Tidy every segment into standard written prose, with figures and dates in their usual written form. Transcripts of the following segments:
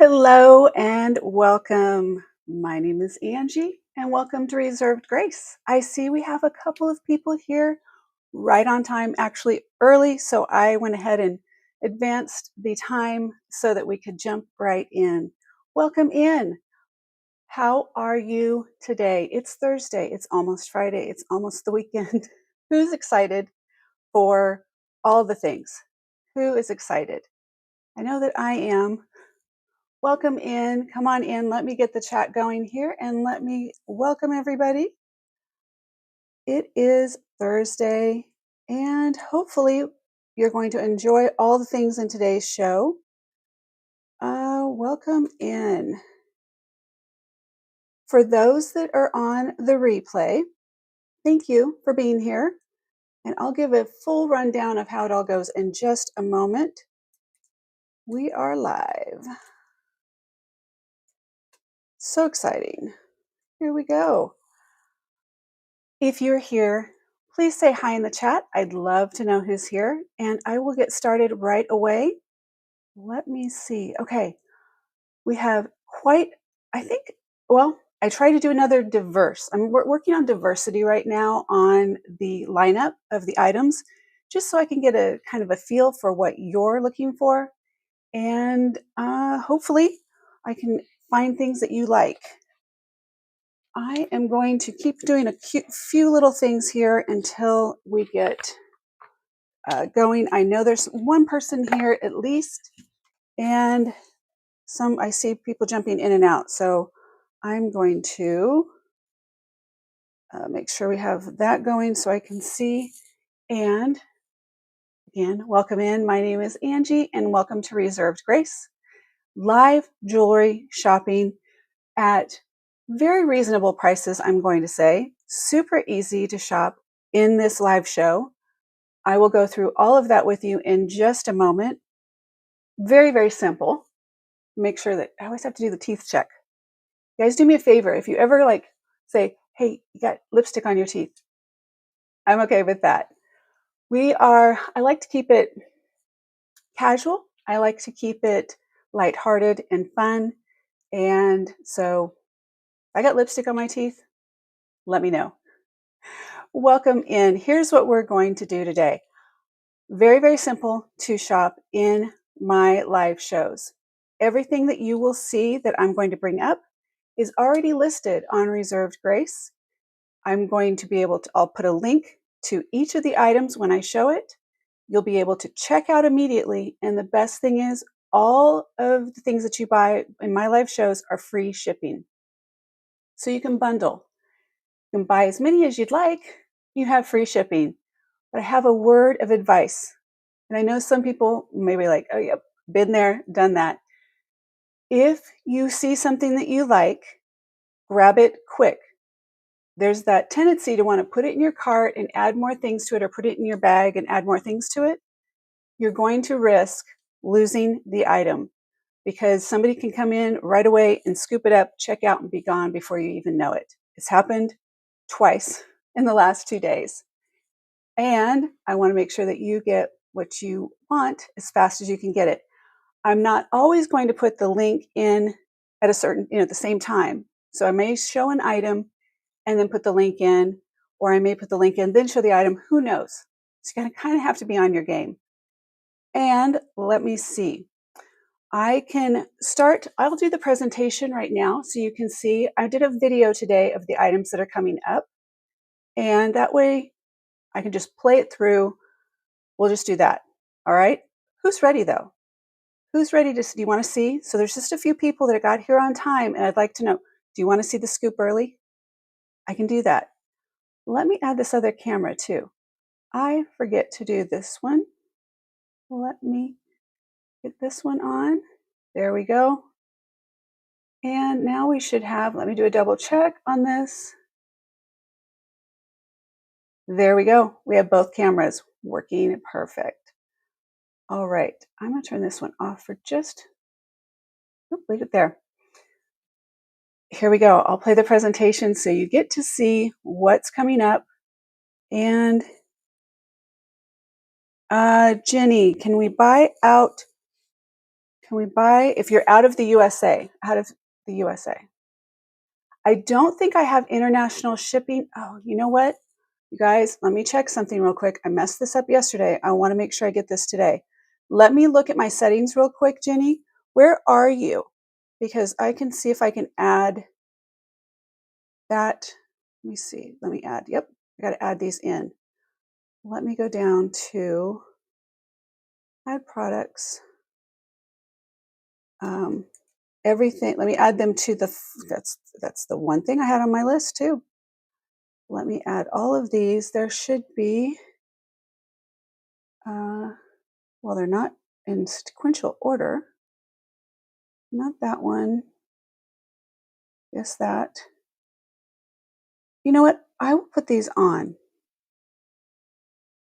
Hello and welcome. My name is Angie and welcome to Reserved Grace. I see we have a couple of people here right on time, actually early, so I went ahead and advanced the time so that we could jump right in. Welcome in. How are you today? It's Thursday, it's almost Friday, it's almost the weekend. Who's excited for all the things? Who is excited? I know that I am. Welcome in. Come on in. Let me get the chat going here and let me welcome everybody. It is Thursday, and hopefully you're going to enjoy all the things in today's show. Welcome in. For those that are on the replay, thank you for being here. And I'll give a full rundown of how it all goes in just a moment. We are live. So exciting. Here we go. If you're here, please say hi in the chat. I'd love to know who's here, and I will get started right away. Let me see. Okay, we have I try to do another diverse. We're working on diversity right now on the lineup of the items, just so I can get a kind of a feel for what you're looking for, and hopefully I can find things that you like. I am going to keep doing a few little things here until we get going. I know there's one person here at least, and I see people jumping in and out. So I'm going to make sure we have that going so I can see. And again, welcome in. My name is Angie, and welcome to Reserved Grace. Live jewelry shopping at very reasonable prices, I'm going to say. Super easy to shop in this live show. I will go through all of that with you in just a moment. Very, very simple. Make sure that I always have to do the teeth check. You guys do me a favor. If you ever say, hey, you got lipstick on your teeth, I'm okay with that. I like to keep it casual. I like to keep it lighthearted and fun. And so if I got lipstick on my teeth, let me know. Welcome in. Here's what we're going to do today. Very, very simple to shop in my live shows. Everything that you will see that I'm going to bring up is already listed on Reserved Grace. I'll put a link to each of the items when I show it. You'll be able to check out immediately. And the best thing is all of the things that you buy in my live shows are free shipping. So you can bundle. You can buy as many as you'd like. You have free shipping. But I have a word of advice. And I know some people may be like, oh, yep, been there, done that. If you see something that you like, grab it quick. There's that tendency to want to put it in your cart and add more things to it, or put it in your bag and add more things to it. You're going to risk losing the item because somebody can come in right away and scoop it up, check out, and be gone before you even know it. It's happened twice in the last 2 days. And I want to make sure that you get what you want as fast as you can get it. I'm not always going to put the link in at at the same time. So I may show an item and then put the link in, or I may put the link in, then show the item. Who knows? So you're going to kind of have to be on your game. And let me see. I'll do the presentation right now so you can see. I did a video today of the items that are coming up. And that way I can just play it through. We'll just do that. All right. Who's ready though? Who's ready do you want to see? So there's just a few people that got here on time, and I'd like to know, do you want to see the scoop early? I can do that. Let me add this other camera too. I forget to do this one. Let me get this one on. There we go. And now we should let me do a double check on this. There we go. We have both cameras working perfect. All right, I'm going to turn this one off for leave it there. Here we go. I'll play the presentation so you get to see what's coming up. And Jenny, can we buy out Can we buy, if you're out of the USA, out of the USA? I don't think I have international shipping. Oh, you know what? You guys, let me check something real quick. I messed this up yesterday. I want to make sure I get this today. Let me look at my settings real quick, Jenny. Where are you? Because I can see if I can add that. Let me see. Let me add. Yep, I got to add these in. Let me go down to add products. Everything. Let me add them to the. That's the one thing I had on my list too. Let me add all of these. There should be. Well, they're not in sequential order. Not that one. Yes, that. You know what? I will put these on.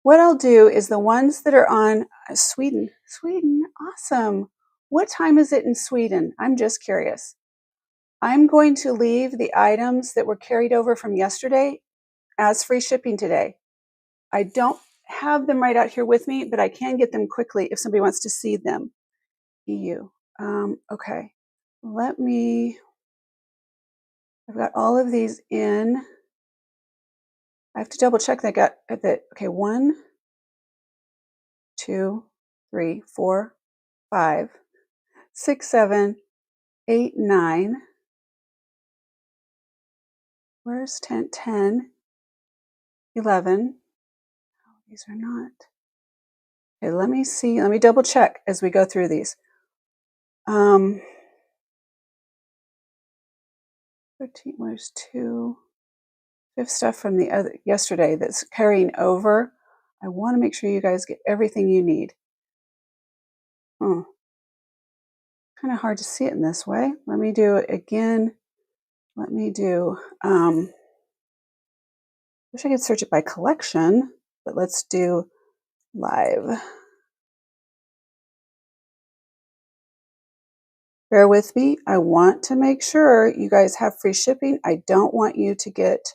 What I'll do is the ones that are on Sweden. Sweden, awesome. What time is it in Sweden? I'm just curious. I'm going to leave the items that were carried over from yesterday as free shipping today. I don't have them right out here with me, but I can get them quickly if somebody wants to see them. EU. Okay. I've got all of these in. I have to double check that I got that. Okay, 1, 2, 3, 4, 5, 6, 7, 8, 9. Where's 10? 10, 11. Oh, these are not. Okay, let me see. Let me double check as we go through these. 13, where's 2? We have stuff from the other yesterday that's carrying over. I want to make sure you guys get everything you need. Kind of hard to see it in this way. Let me do it again. Let me do, wish I could search it by collection, but let's do live. Bear with me. I want to make sure you guys have free shipping. I don't want you to get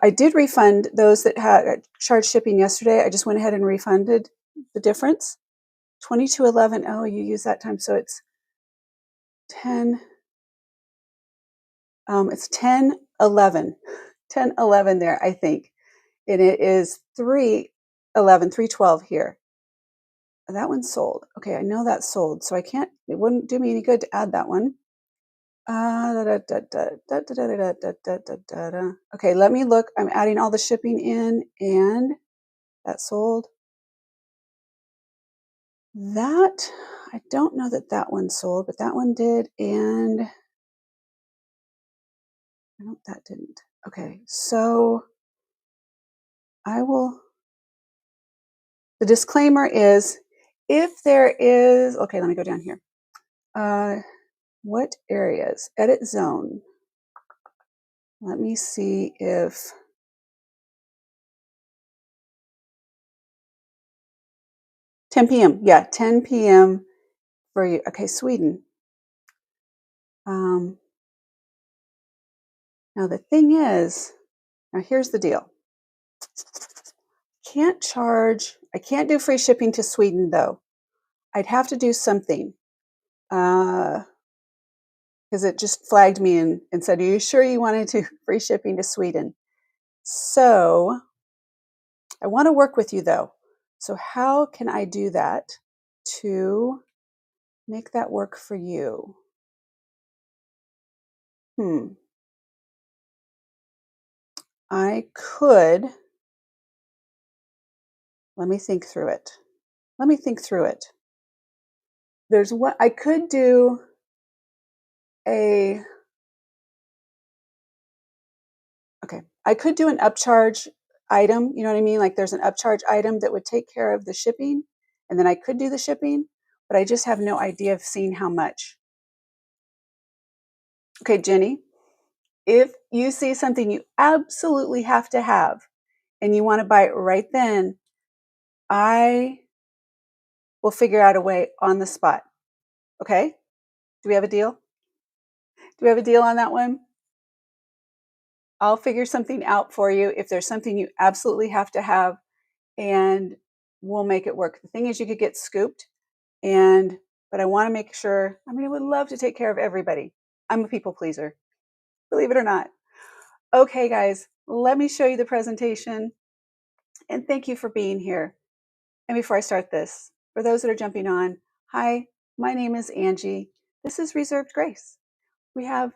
I did refund those that had charged shipping yesterday. I just went ahead and refunded the difference. 22.11. Oh, you use that time. So it's 10. It's 10.11. 10.11 there, I think. And it is 3.11, 3.12 here. That one's sold. Okay, I know that's sold. So it wouldn't do me any good to add that one. Okay, let me look. I'm adding all the shipping in, and that sold. That, I don't know that one sold, but that one did, and no, that didn't. Okay, so the disclaimer is, if there is, okay, let me go down here. What areas? Edit zone. Let me see if, $10 p.m. Yeah, 10 p.m. for you. Okay, Sweden. Now the thing is, now here's the deal. I can't do free shipping to Sweden though. I'd have to do something. Because it just flagged me and said, are you sure you wanted to free shipping to Sweden? So I want to work with you though. So how can I do that to make that work for you? I could, let me think through it. There's what I could do I could do an upcharge item, you know what I mean? Like there's an upcharge item that would take care of the shipping, and then I could do the shipping, but I just have no idea of seeing how much. Okay, Jenny, if you see something you absolutely have to have and you want to buy it right then, I will figure out a way on the spot. Okay? Do we have a deal? Do we have a deal on that one? I'll figure something out for you if there's something you absolutely have to have, and we'll make it work. The thing is, you could get scooped, and but I want to make sure, I mean, I would love to take care of everybody. I'm a people pleaser, believe it or not. Okay, guys, let me show you the presentation. And thank you for being here. And before I start this, for those that are jumping on, hi, my name is Angie. This is Reserved Grace. We have,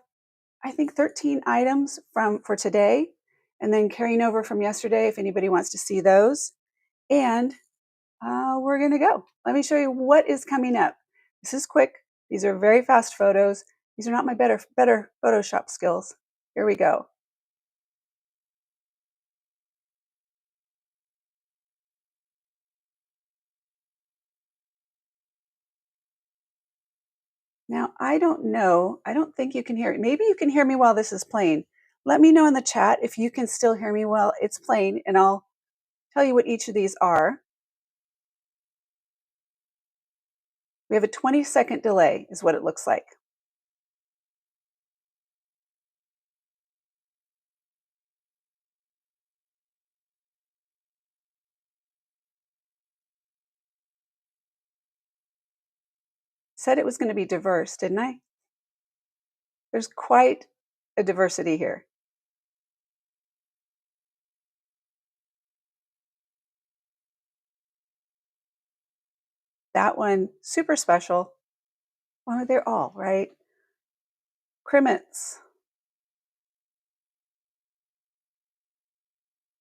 I think, 13 items for today, and then carrying over from yesterday if anybody wants to see those. And we're going to go. Let me show you what is coming up. This is quick. These are very fast photos. These are not my better Photoshop skills. Here we go. Now, I don't know. I don't think you can hear it. Maybe you can hear me while this is playing. Let me know in the chat if you can still hear me while it's playing, and I'll tell you what each of these are. We have a 20-second delay is what it looks like. Said it was going to be diverse, didn't I? There's quite a diversity here. That one, super special. Well, they're all, right? Crimmets.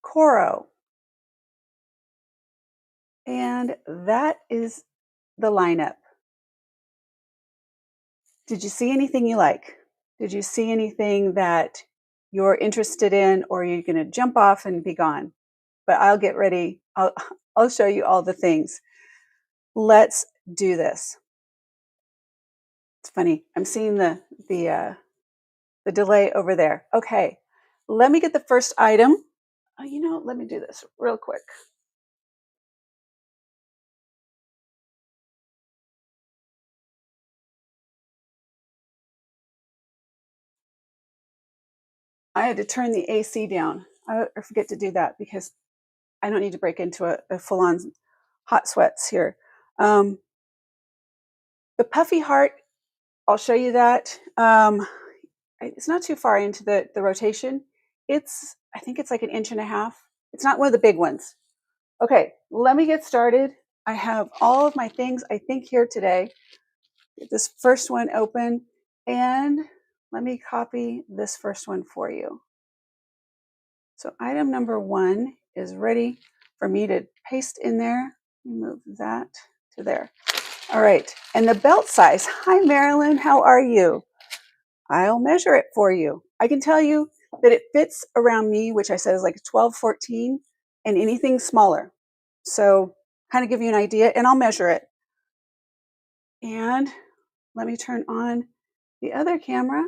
Coro. And that is the lineup. Did you see anything you like? Did you see anything that you're interested in, or you're going to jump off and be gone? But I'll get ready. I'll show you all the things. Let's do this. It's funny. I'm seeing the delay over there. Okay, let me get the first item. Oh, let me do this real quick. I had to turn the AC down. I forget to do that because I don't need to break into a full-on hot sweats here. The puffy heart, I'll show you that. It's not too far into the rotation. I think it's like 1.5 inches. It's not one of the big ones. Okay, let me get started. I have all of my things, I think, here today. Get this first one open, and let me copy this first one for you. So item number 1 is ready for me to paste in there. Move that to there. All right, and the belt size. Hi, Marilyn, how are you? I'll measure it for you. I can tell you that it fits around me, which I said is like 12, 14, and anything smaller. So kind of give you an idea, and I'll measure it. And let me turn on the other camera,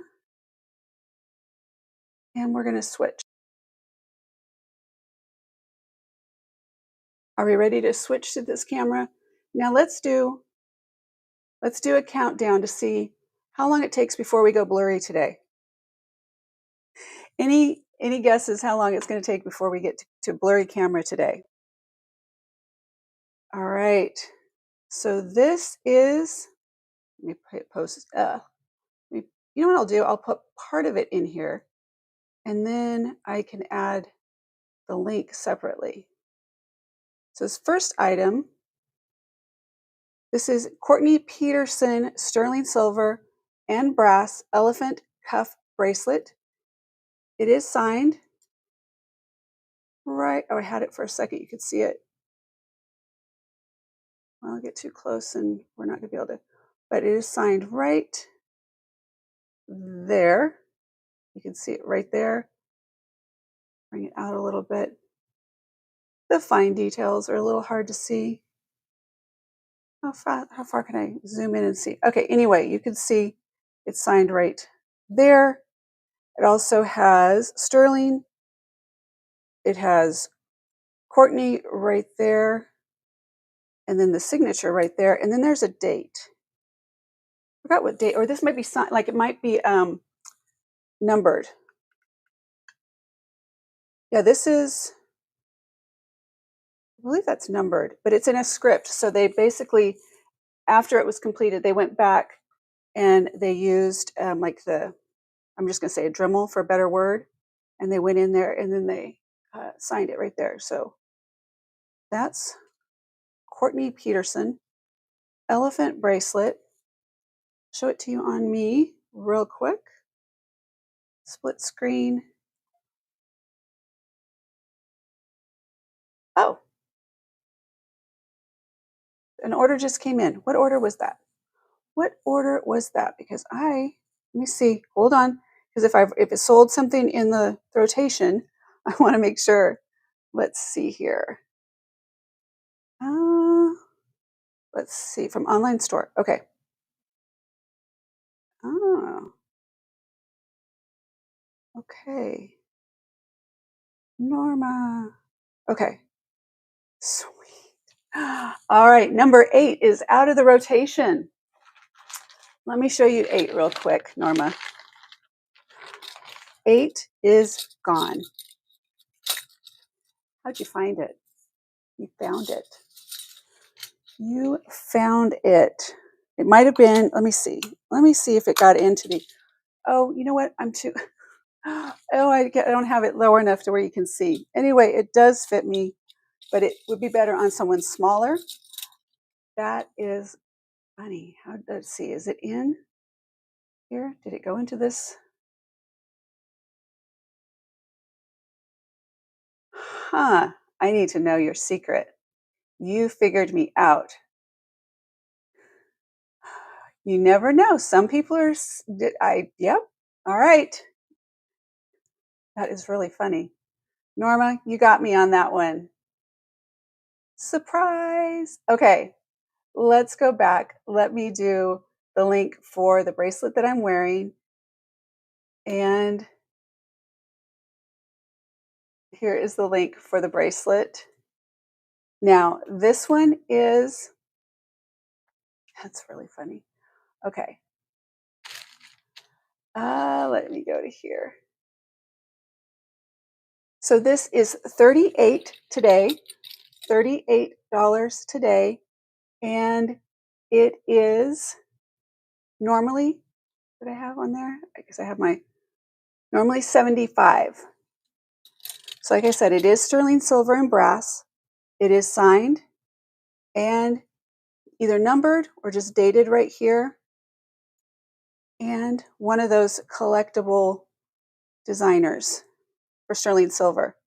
and we're going to switch. Are we ready to switch to this camera? Now let's do a countdown to see how long it takes before we go blurry today. Any guesses how long it's going to take before we get to blurry camera today? All right. So this is, let me post, you know what I'll do? I'll put part of it in here, and then I can add the link separately. So this first item, this is Courtney Peterson sterling silver and brass elephant cuff bracelet. It is signed. Right, oh, I had it for a second. You could see it. I'll get too close and we're not going to be able to, but it is signed right there. You can see it right there. Bring it out a little bit. The fine details are a little hard to see. How far can I zoom in and see? Okay, anyway, you can see it's signed right there. It also has sterling. It has Courtney right there. And then the signature right there. And then there's a date. I forgot what date, or this might be signed, like it might be numbered. Yeah, this is, I believe that's numbered, but it's in a script. So they basically after it was completed, they went back and they used like I'm just going to say a Dremel for a better word, and they went in there and then they signed it right there. So that's Courtney Peterson, elephant bracelet. Show it to you on me real quick. Split screen. Oh, an order just came in. What order was that? What order was that? Because let me see. Hold on. Because if it sold something in the rotation, I want to make sure. Let's see here. Let's see, from online store. Okay. Oh, okay. Norma. Okay. Sweet. All right. Number 8 is out of the rotation. Let me show you 8 real quick, Norma. 8 is gone. How'd you find it? You found it. You found it. It might have been, let me see. Let me see if it got into the, oh, you know what? I'm too, oh, I don't have it lower enough to where you can see. Anyway, it does fit me, but it would be better on someone smaller. That is funny. Let's see. Is it in here? Did it go into this? Huh. I need to know your secret. You figured me out. You never know. Some people are, yep. All right. That is really funny. Norma, you got me on that one. Surprise. Okay. Let's go back. Let me do the link for the bracelet that I'm wearing. And here is the link for the bracelet. Now, this one is, that's really funny. Okay. Let me go to here. So this is $38 today, $38 today. And it is normally, what I have on there? I guess I have normally $75. So like I said, it is sterling silver and brass. It is signed and either numbered or just dated right here. And one of those collectible designers for sterling silver.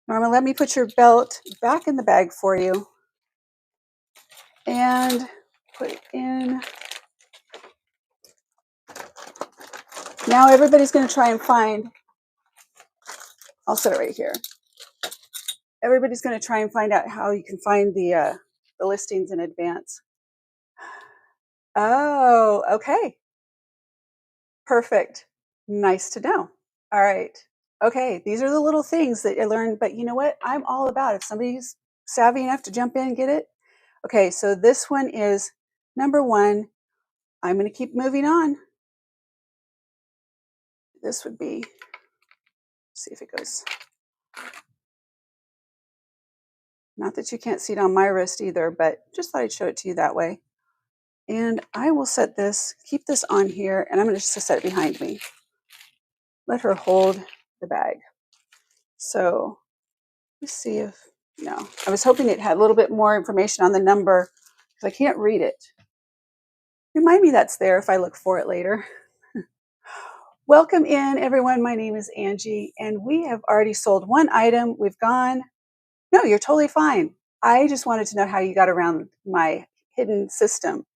Norma, let me put your belt back in the bag for you and put it in. Now everybody's going to try and find, I'll set it right here. Everybody's going to try and find out how you can find the listings in advance. Oh, okay. Perfect. Nice to know. All right. Okay, these are the little things that I learned, but you know what? I'm all about if somebody's savvy enough to jump in and get it. Okay, so this one is number 1. I'm going to keep moving on. This would be, see if it goes. Not that you can't see it on my wrist either, but just thought I'd show it to you that way. And I will set this, keep this on here, and I'm going to just set it behind me. Let her hold the bag. So let's see if, no, I was hoping it had a little bit more information on the number because I can't read it. Remind me that's there if I look for it later. Welcome in, everyone. My name is Angie, and we have already sold one item. We've gone, no, you're totally fine. I just wanted to know how you got around my hidden system.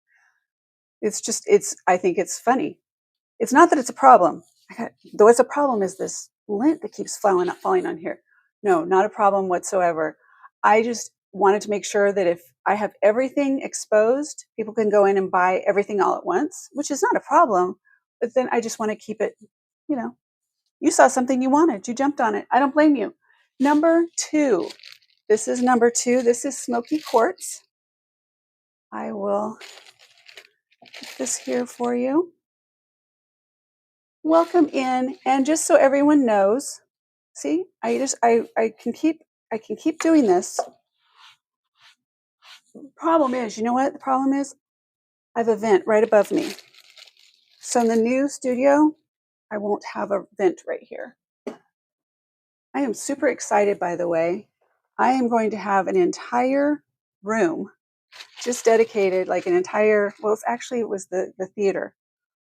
I think it's funny. It's not that it's a problem. Though it's a problem is this lint that keeps falling on here. No, not a problem whatsoever. I just wanted to make sure that if I have everything exposed, people can go in and buy everything all at once, which is not a problem. But then I just want to keep it, you saw something you wanted. You jumped on it. I don't blame you. Number 2. This is number 2. This is smoky quartz. I will put this here for you. Welcome in, and just so everyone knows, see, I can keep doing this. The problem is, you know what the problem is? I have a vent right above me. So in the new studio, I won't have a vent right here. I am super excited, by the way. I am going to have an entire room just dedicated, like an entire, well, it was the theater.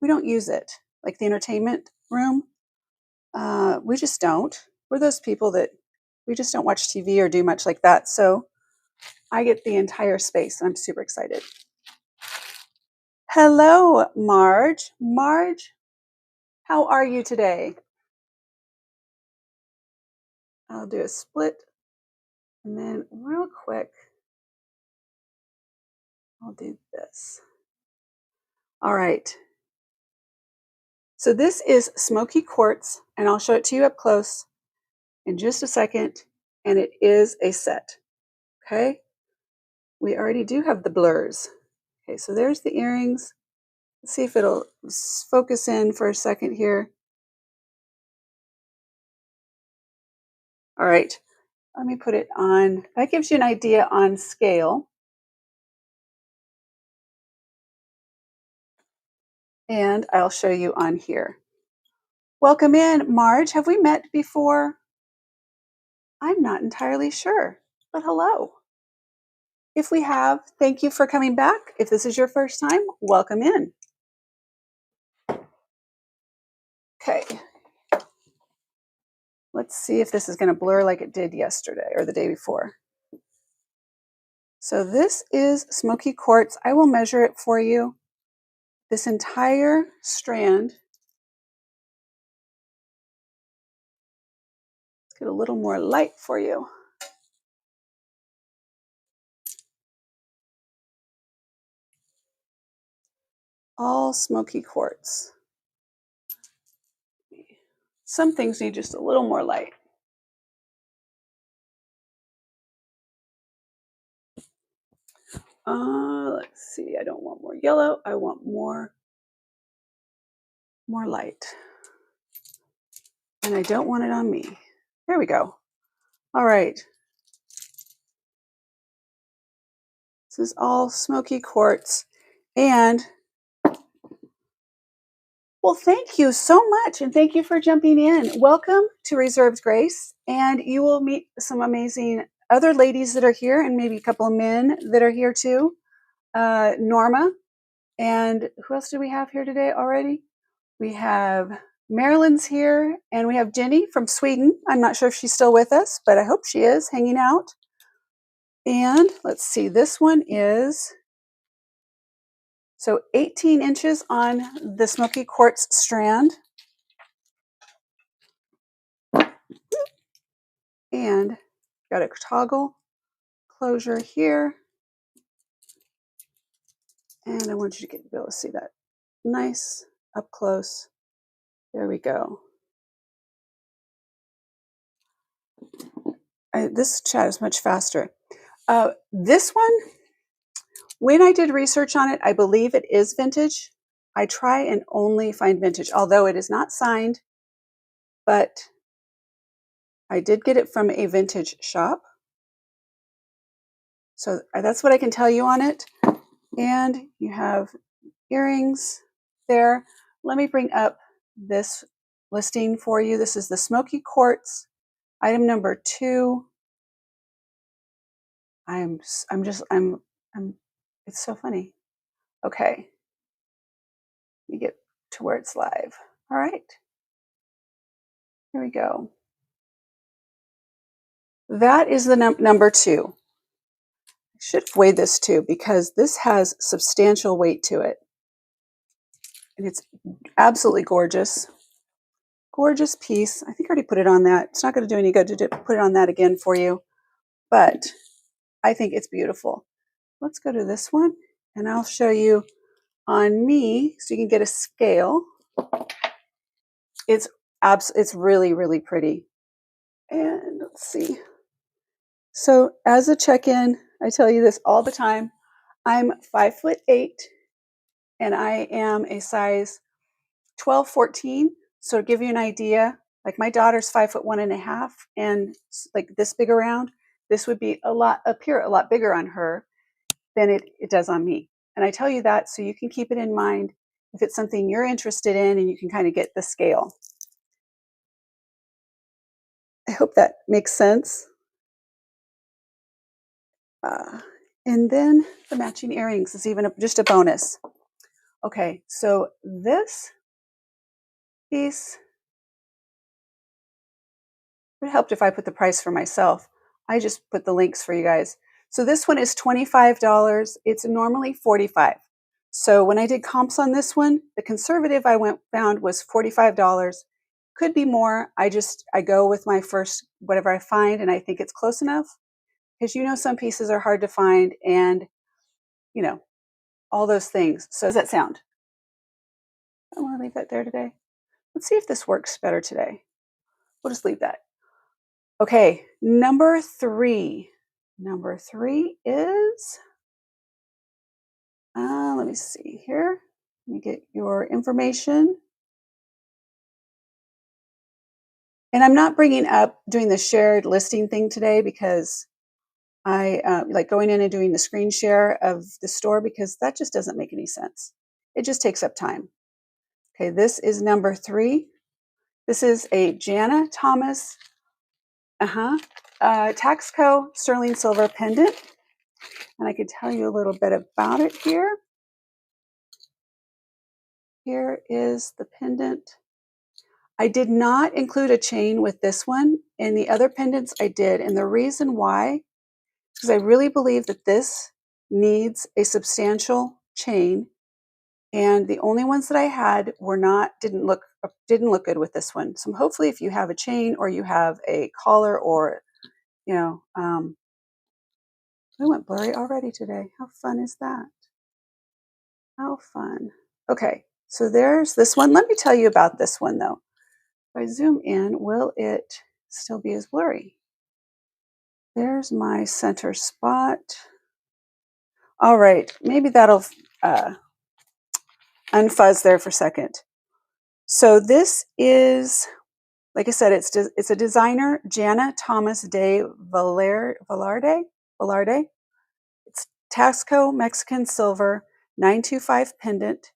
We don't use it, like the entertainment room. We just don't. We're those people that we just don't watch TV or do much like that. So I get the entire space. I'm super excited. Hello, Marge. Marge, how are you today? I'll do a split. And then real quick, I'll do this. All right. So this is smoky quartz, and I'll show it to you up close in just a second. And it is a set. Okay. We already do have the blurs. Okay, so there's the earrings. Let's see if it'll focus in for a second here. All right, let me put it on. That gives you an idea on scale. And I'll show you on here. Welcome in, Marge. Have we met before? I'm not entirely sure, but hello. If we have, thank you for coming back. If this is your first time, welcome in. Okay. Let's see if this is going to blur like it did yesterday or the day before. So this is smoky quartz. I will measure it for you. This entire strand. Let's get a little more light for you. All smoky quartz. Some things need just a little more light. Let's see. I don't want more yellow. I want more light. And I don't want it on me. There we go. All right. This is all smoky quartz. And well, thank you so much. And thank you for jumping in. Welcome to Reserved Grace. And you will meet some amazing other ladies that are here and maybe a couple of men that are here too. Norma. And who else do we have here today already? We have Marilyn's here, and we have Jenny from Sweden. I'm not sure if she's still with us, but I hope she is hanging out. And let's see, this one is so 18 inches on the smoky quartz strand. And got a toggle closure here. And I want you to be able to see that nice up close. There we go. This chat is much faster. This one, when I did research on it, I believe it is vintage. I try and only find vintage, although it is not signed, but I did get it from a vintage shop. So that's what I can tell you on it. And you have earrings there. Let me bring up this listing for you. This is the smoky quartz, item number 2. It's so funny. Okay. You get to where it's live. All right. Here we go. That is the number 2. I should have weighed this too because this has substantial weight to it. And it's absolutely gorgeous. Gorgeous piece. I think I already put it on that. It's not going to do any good to put it on that again for you. But I think it's beautiful. Let's go to this one and I'll show you on me so you can get a scale. It's really, really pretty. And let's see. So as a check-in, I tell you this all the time. I'm 5'8" and I am a size 12, 14. So to give you an idea, like my daughter's 5'1.5" and like this big around, this would be appear a lot bigger on her than it does on me. And I tell you that so you can keep it in mind if it's something you're interested in and you can kind of get the scale. I hope that makes sense. Uh, and then the matching earrings is even just a bonus. Okay, so this piece would help if I put the price for myself. I just put the links for you guys. So this one is $25. It's normally $45. So when I did comps on this one, the conservative I found was $45. Could be more. I go with my first whatever I find, and I think it's close enough because some pieces are hard to find, and all those things. So does that sound? I want to leave that there today. Let's see if this works better today. We'll just leave that. Okay, number 3. Number 3 is, let me see here. Let me get your information. And I'm not bringing up doing the shared listing thing today because I like going in and doing the screen share of the store because that just doesn't make any sense. It just takes up time. Okay, this is number 3. This is a Jana Thomas Taxco sterling silver pendant. And I could tell you a little bit about it here. Here is the pendant. I did not include a chain with this one. In the other pendants I did. And the reason why, because I really believe that this needs a substantial chain. And the only ones that I had didn't look good with this one. So hopefully if you have a chain or you have a collar or, we went blurry already today. How fun is that? How fun. Okay, so there's this one. Let me tell you about this one though. If I zoom in, will it still be as blurry? There's my center spot. All right, maybe that'll unfuzz there for a second. So this is, like I said, it's a designer, Jana Thomas de Velarde. It's Taxco Mexican Silver 925 pendant.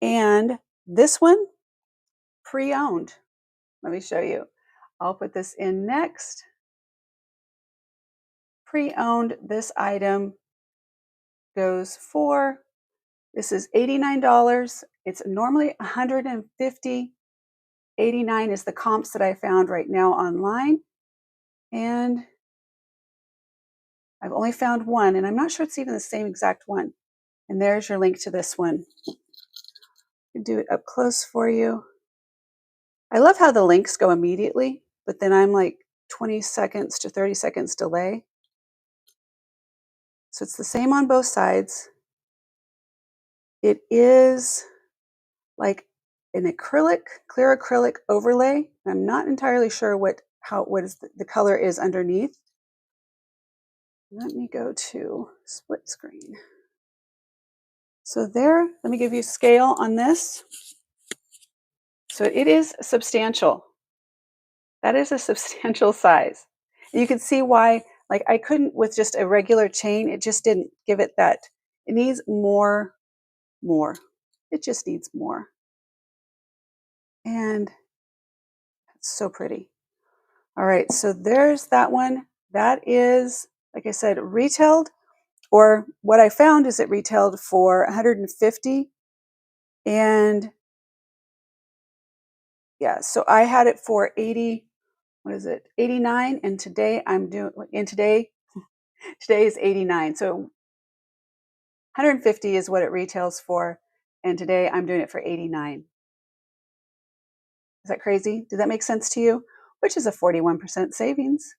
And this one, pre-owned. Let me show you. I'll put this in next. Pre-owned, this item goes for, this is $89. It's normally $150. $89 is the comps that I found right now online. And I've only found one, and I'm not sure it's even the same exact one. And there's your link to this one. I can do it up close for you. I love how the links go immediately, but then I'm like 20 seconds to 30 seconds delay. So it's the same on both sides. It is like an acrylic, clear acrylic overlay. I'm not entirely sure what the color is underneath. Let me go to split screen. So there, let me give you scale on this. So it is substantial. That is a substantial size. You can see why, like I couldn't with just a regular chain, it just didn't give it that. It needs more. It just needs more. And it's so pretty. All right, so there's that one. That is, like I said, retailed, or what I found is it retailed for $150. And yeah, so I had it for 80, what is it? 89, and today today is 89. So 150 is what it retails for, and today I'm doing it for 89. Is that crazy? Does that make sense to you? Which is a 41% savings.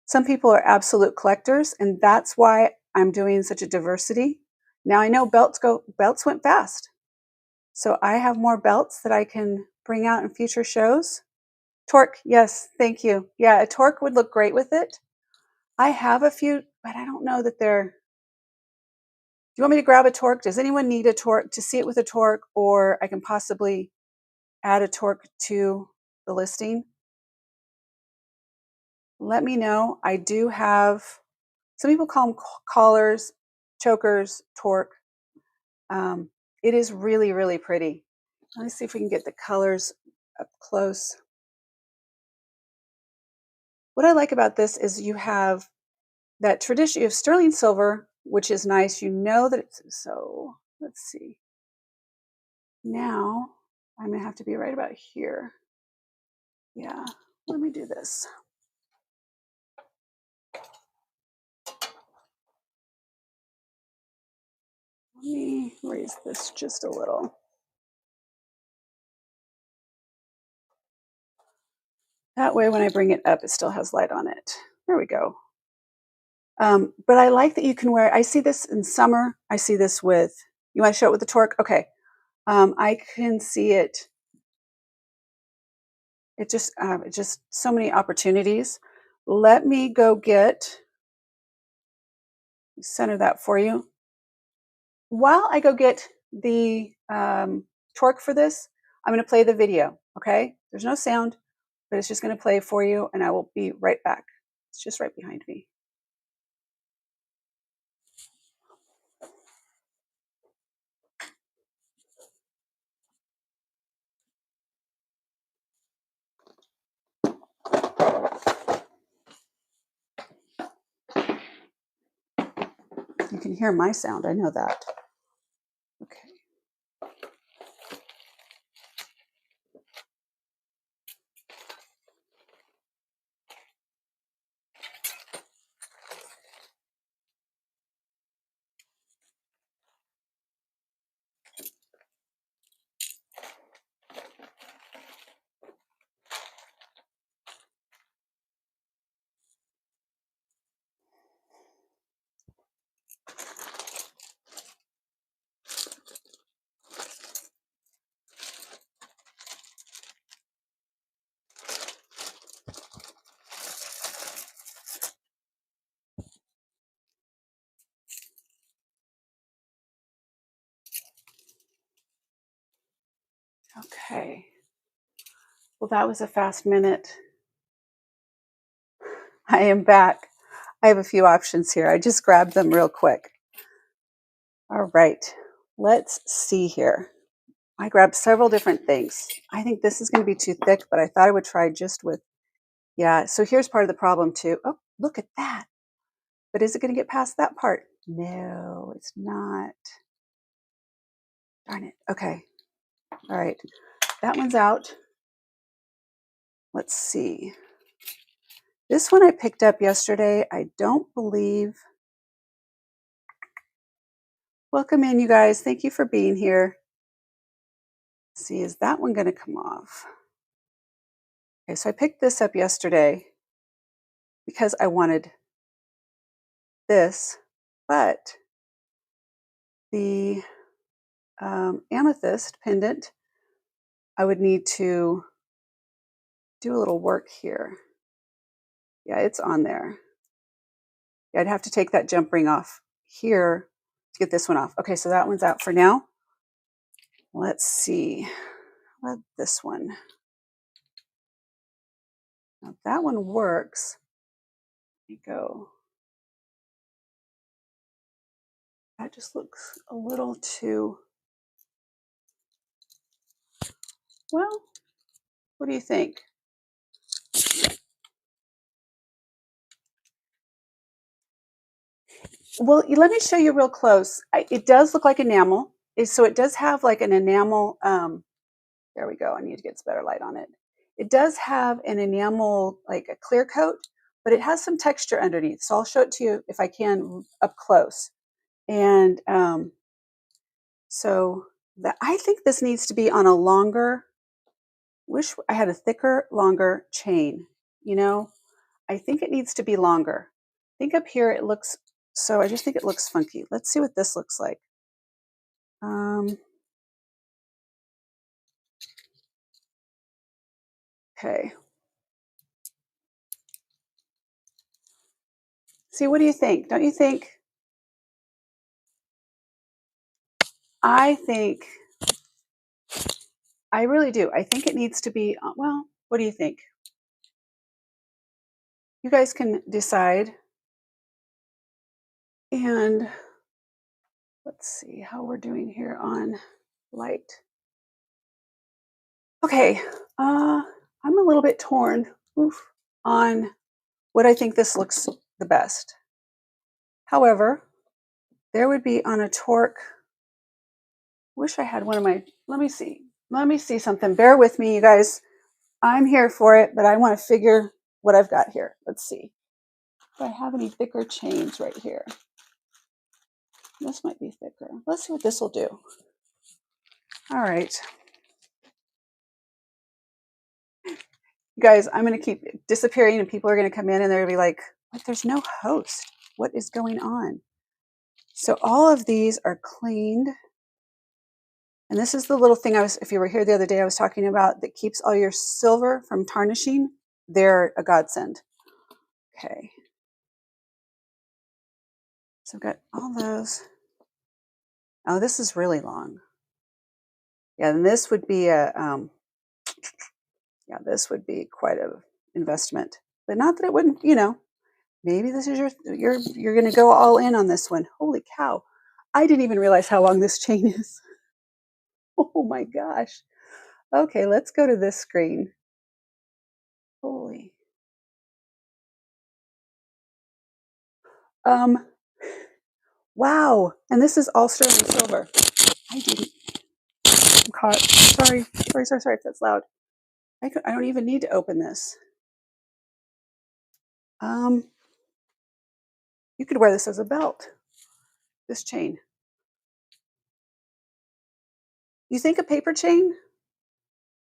Some people are absolute collectors, and that's why I'm doing such a diversity. Now I know belts went fast. So I have more belts that I can bring out in future shows. Torque, yes, thank you. Yeah, a torque would look great with it. I have a few, but I don't know that they're. Do you want me to grab a torque? Does anyone need a torque to see it with a torque, or I can possibly add a torque to the listing? Let me know. I do have Some people call them collars, chokers, torque. It is really, really pretty. Let me see if we can get the colors up close. What I like about this is you have that tradition, you have sterling silver, which is nice. You know that it's, so let's see. Now I'm gonna have to be right about here. Yeah, let me do this. Let me raise this just a little. That way when I bring it up, it still has light on it. There we go. But I like that you can wear, I see this in summer. I see this with, you want to show it with the torque? Okay. I can see it. It just so many opportunities. Let me go center that for you. While I go get the torque for this, I'm going to play the video. Okay. There's no sound, but it's just going to play for you and I will be right back. It's just right behind me. You can hear my sound. I know that. Okay. Okay. Well, that was a fast minute. I am back. I have a few options here. I just grabbed them real quick. All right. Let's see here. I grabbed several different things. I think this is going to be too thick, but I thought I would try just with, yeah. So here's part of the problem too. Oh, look at that. But is it going to get past that part? No, it's not. Darn it. Okay. All right. That one's out. Let's see. This one I picked up yesterday. I don't believe. Welcome in, you guys. Thank you for being here. Let's see, is that one going to come off? Okay, so I picked this up yesterday because I wanted this, but the amethyst pendant, I would need to do a little work here. Yeah, it's on there. Yeah, I'd have to take that jump ring off here to get this one off. Okay, so that one's out for now. Let's see. What this one? Now that one works. Let me go. That just looks a little too, well, what do you think? Well, let me show you real close. It does look like enamel. So it does have like an enamel. There we go. I need to get some better light on it. It does have an enamel, like a clear coat, but it has some texture underneath. So I'll show it to you if I can up close. And so I think this needs to be on a longer, wish I had a thicker, longer chain, you know? I think it needs to be longer. I think up here it looks, so I just think it looks funky. Let's see what this looks like. Okay. See, what do you think? Don't you think? I think, I really do. I think it needs to be, well, what do you think? You guys can decide. And let's see how we're doing here on light. Okay, I'm a little bit torn on what I think this looks the best. However, there would be on a torque. Wish I had one of my, let me see something. Bear with me, you guys. I'm here for it, but I want to figure what I've got here. Let's see if I have any thicker chains right here. This might be thicker. Let's see what this will do. All right. You guys, I'm going to keep disappearing and people are going to come in and they're going to be like, but there's no host. What is going on? So all of these are cleaned. And this is the little thing if you were here the other day, I was talking about that keeps all your silver from tarnishing. They're a godsend. Okay. So I've got all those. Oh, this is really long. Yeah, and this would be this would be quite an investment. But not that it wouldn't, maybe this is you're going to go all in on this one. Holy cow. I didn't even realize how long this chain is. Oh my gosh. Okay, let's go to this screen. Holy. Wow. And this is all sterling silver. I didn't. I'm caught. Sorry if that's loud. I don't even need to open this. You could wear this as a belt. This chain. You think a paper chain?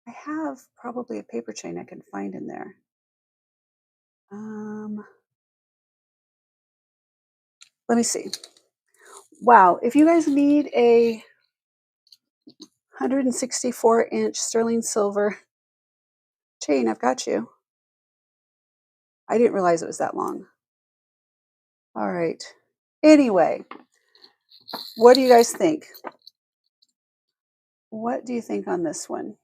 I have probably a paper chain I can find in there. Let me see. Wow, if you guys need a 164-inch sterling silver chain, I've got you. I didn't realize it was that long. All right. Anyway, what do you guys think? What do you think on this one?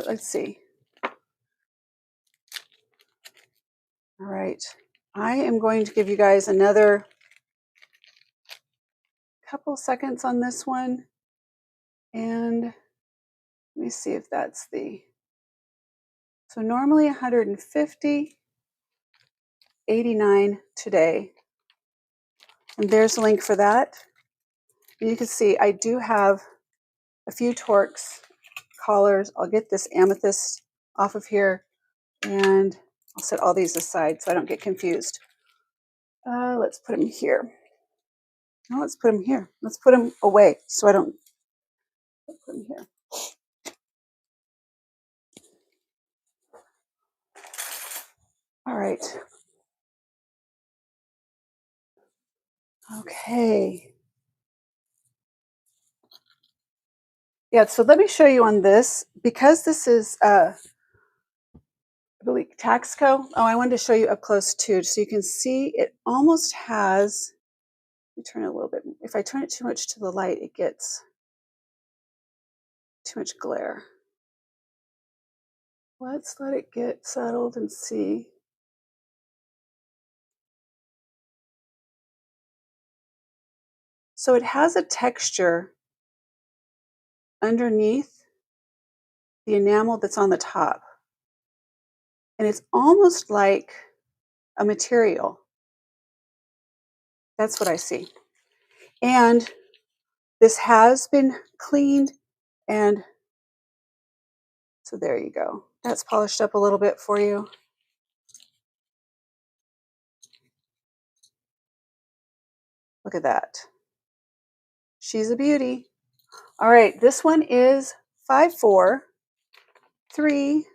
Let's see. All right. I am going to give you guys another couple seconds on this one. And let me see if that's so normally 150, 89 today. And there's a link for that. And you can see I do have a few Torx collars. I'll get this amethyst off of here and I'll set all these aside so I don't get confused. Let's put them here. No, let's put them here. Let's put them away so I don't put them here. All right. Okay. Yeah, so let me show you on this. Because this is, I believe, Taxco. Oh, I wanted to show you up close too, so you can see it almost has, let me turn it a little bit. If I turn it too much to the light, it gets too much glare. Let's let it get settled and see. So it has a texture underneath the enamel that's on the top. And it's almost like a material. That's what I see. And this has been cleaned, and so there you go. That's polished up a little bit for you. Look at that. She's a beauty. All right, this one is 543.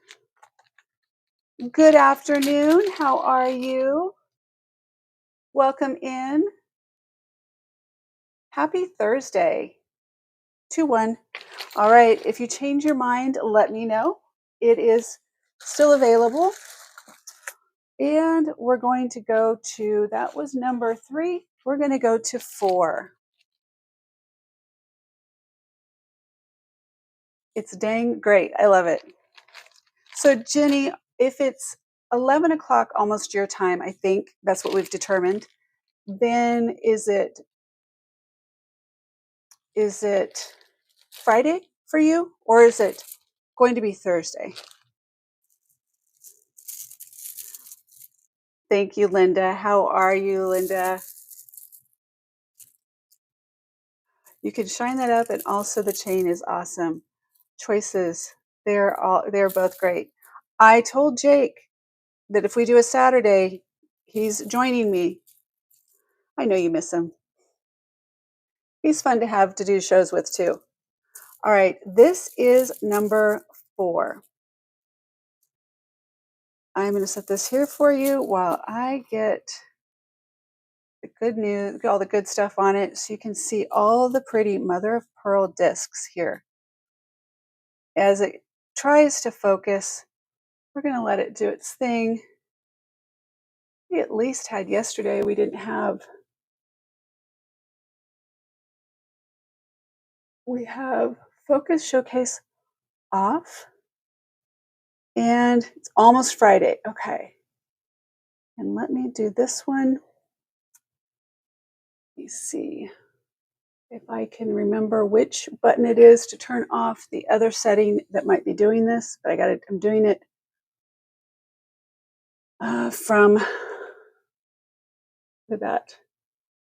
Good afternoon. How are you? Welcome in. Happy Thursday. 2-1. All right, if you change your mind, let me know. It is still available. And we're going to go to, that was number 3. We're going to go to 4. It's dang great. I love it. So Jenny, if it's 11 o'clock almost your time, I think that's what we've determined, then is it Friday for you, or is it going to be Thursday? Thank you, Linda. How are you, Linda? You can shine that up, and also the chain is awesome. Choices, they're both great. I told Jake that if we do a Saturday, he's joining me. I know you miss him. He's fun to have to do shows with too. All right, this is number 4. I'm going to set this here for you while I get the good news, all the good stuff on it, so you can see all the pretty mother of pearl discs here. As it tries to focus, we're going to let it do its thing. We at least had yesterday, we didn't have. We have focus showcase off, and it's almost Friday. Okay. And let me do this one. Let me see if I can remember which button it is to turn off the other setting that might be doing this, but I'm doing it from that.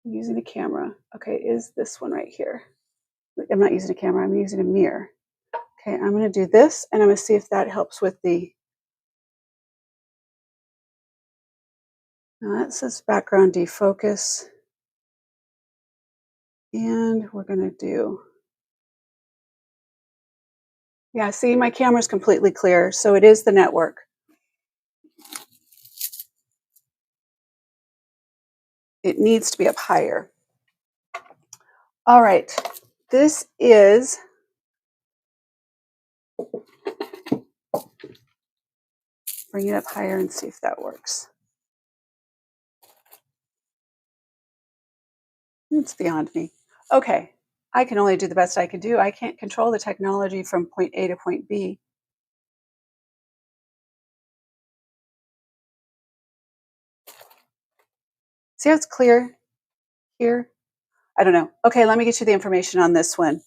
I'm using a camera. Okay, is this one right here? I'm not using a camera, I'm using a mirror. Okay, I'm going to do this, and I'm going to see if that helps with the. Now that says background defocus. And we're going to do. Yeah, see, my camera's completely clear, so it is the network. It needs to be up higher. All right, this is. Bring it up higher and see if that works. It's beyond me. Okay, I can only do the best I can do. I can't control the technology from point A to point B. See how it's clear here? I don't know. Okay, let me get you the information on this one.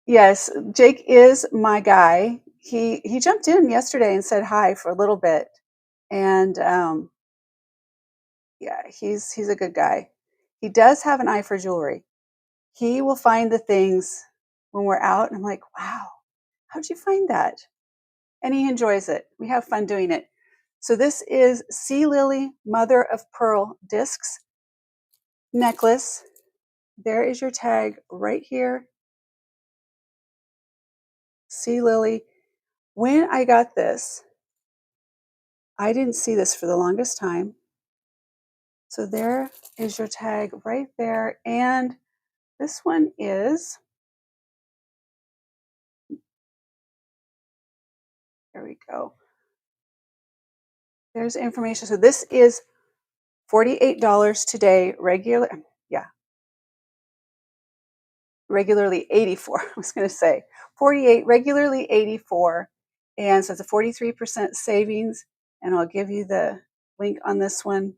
Yes, Jake is my guy. He jumped in yesterday and said hi for a little bit, and yeah, he's a good guy. He does have an eye for jewelry. He will find the things when we're out, and I'm like, wow, how'd you find that? And he enjoys it. We have fun doing it. So this is Sea Lily Mother of Pearl Discs necklace. There is your tag right here. Sea Lily. When I got this, I didn't see this for the longest time. So there is your tag right there. And this one is, there we go. There's information. So this is $48 today, regularly 84. I was going to say 48, regularly 84. And so it's a 43% savings. And I'll give you the link on this one.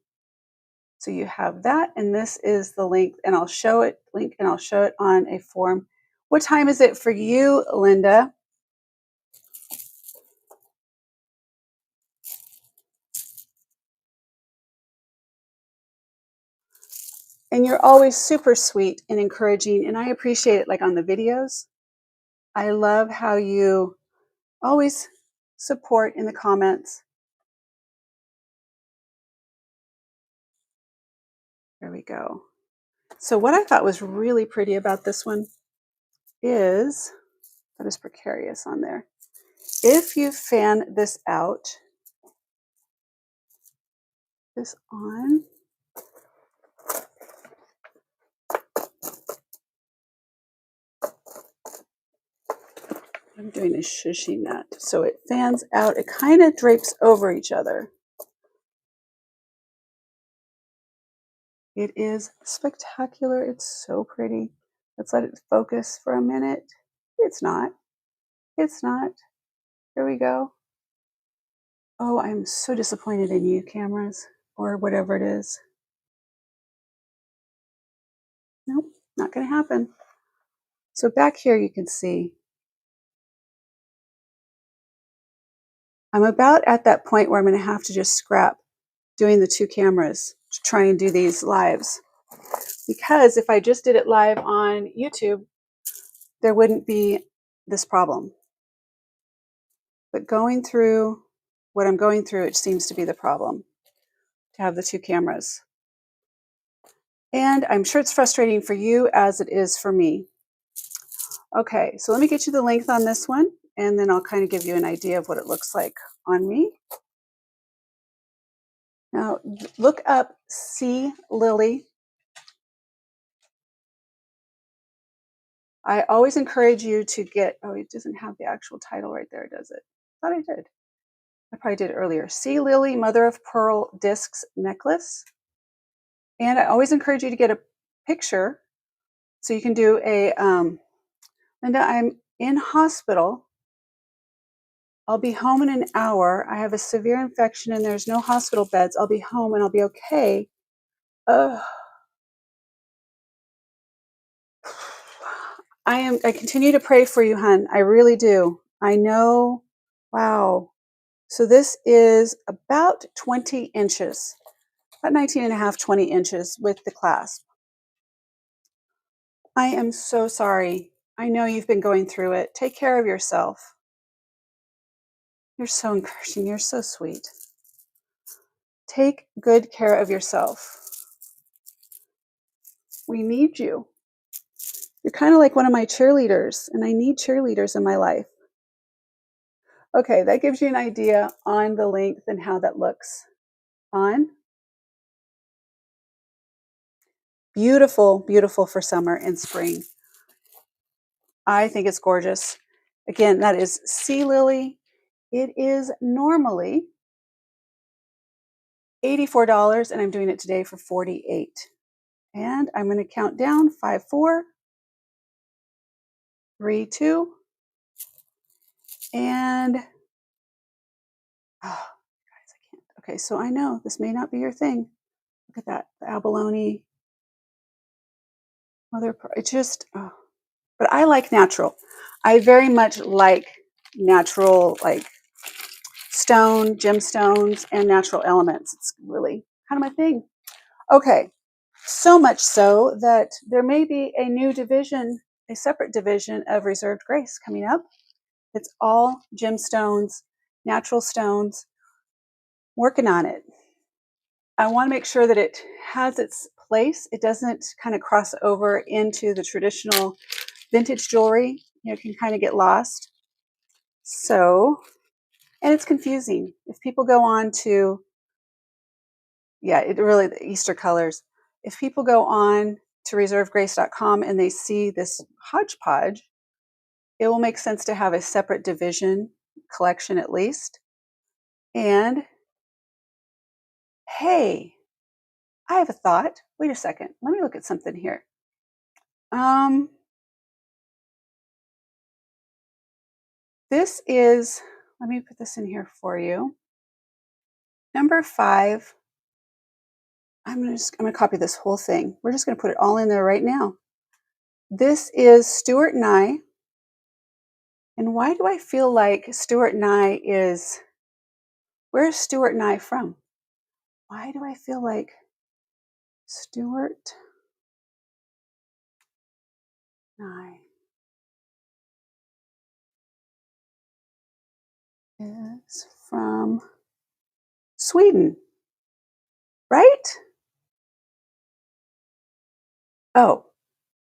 So you have that, and this is the link, and I'll show it on a form. What time is it for you, Linda? And you're always super sweet and encouraging, and I appreciate it, like on the videos. I love how you always support in the comments. There we go. So what I thought was really pretty about this one is, that is precarious on there. If you fan this out, this on, I'm doing a shushing nut. So it fans out, it kind of drapes over each other. It is spectacular. It's so pretty. Let's let it focus for a minute. It's not. It's not. Here we go. Oh, I'm so disappointed in you, cameras, or whatever it is. Nope, not going to happen. So back here you can see I'm about at that point where I'm going to have to just scrap doing the 2 cameras to try and do these lives. Because if I just did it live on YouTube, there wouldn't be this problem. But going through what I'm going through, it seems to be the problem, to have the 2 cameras. And I'm sure it's frustrating for you as it is for me. Okay, so let me get you the length on this one, and then I'll kind of give you an idea of what it looks like on me. Now, look up Sea Lily. I always encourage you to get, oh, it doesn't have the actual title right there, does it? I thought I did. I probably did earlier. Sea Lily Mother of Pearl Discs Necklace. And I always encourage you to get a picture so you can do a, Linda, I'm in hospital. I'll be home in an hour. I have a severe infection and there's no hospital beds. I'll be home and I'll be okay. Ugh. I continue to pray for you, hun. I really do. I know. Wow. So this is about 20 inches, about 19 and a half, 20 inches with the clasp. I am so sorry. I know you've been going through it. Take care of yourself. You're so encouraging. You're so sweet. Take good care of yourself. We need you. You're kind of like one of my cheerleaders, and I need cheerleaders in my life. Okay, that gives you an idea on the length and how that looks on. Beautiful, beautiful for summer and spring. I think it's gorgeous. Again, that is Sea Lily. It is normally $84, and I'm doing it today for $48. And I'm going to count down 5, 4, 3, 2, and oh, guys, I can't. Okay, so I know this may not be your thing. Look at that, the abalone, mother. It's just, oh. But I like natural. I very much like natural, like stone, gemstones, and natural elements. It's really kind of my thing. Okay, so much so that there may be a new division, a separate division of Reserved Grace coming up. It's all gemstones, natural stones, working on it. I want to make sure that it has its place. It doesn't kind of cross over into the traditional vintage jewelry. You know, it can kind of get lost. So, and it's confusing. If people go on to, yeah, it really, the Easter colors. If people go on to reservedgrace.com and they see this hodgepodge, it will make sense to have a separate division collection at least. And hey, I have a thought. Wait a second. Let me look at something here. This is, let me put this in here for you. Number 5. I'm gonna copy this whole thing. We're just gonna put it all in there right now. This is Stuart Nye. And why do I feel like Stuart Nye is, where's Stuart Nye from? Why do I feel like Stuart Nye is from Sweden, right? Oh,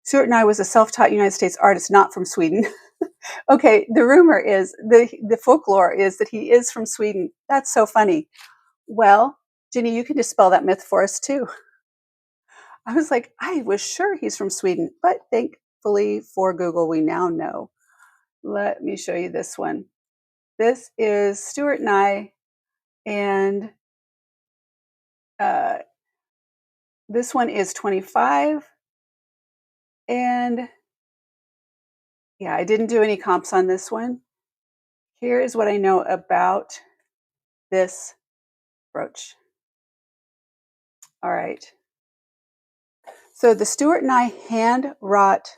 Stuart Nye was a self-taught United States artist, not from Sweden. Okay, the rumor is, the folklore is that he is from Sweden. That's so funny. Well, Ginny, you can dispel that myth for us too. I was like, I was sure he's from Sweden, but thankfully for Google, we now know. Let me show you this one. This is Stuart Nye, and this one is 25, And yeah, I didn't do any comps on this one. Here is what I know about this brooch. All right. So the Stuart and I hand wrought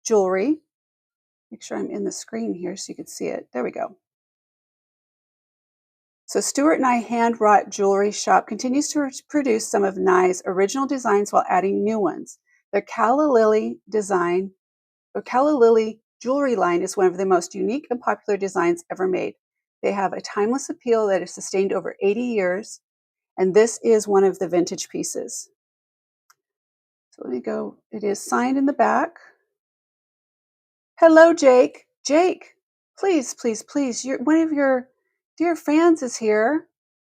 jewelry. Make sure I'm in the screen here so you can see it. There we go. So Stuart and I hand wrought jewelry shop continues to produce some of Nye's original designs while adding new ones. Their Calla Lily jewelry line is one of the most unique and popular designs ever made. They have a timeless appeal that is sustained over 80 years, and this is one of the vintage pieces. So let me go. It is signed in the back. Hello, Jake. Jake, please, please, please. One of your dear fans is here,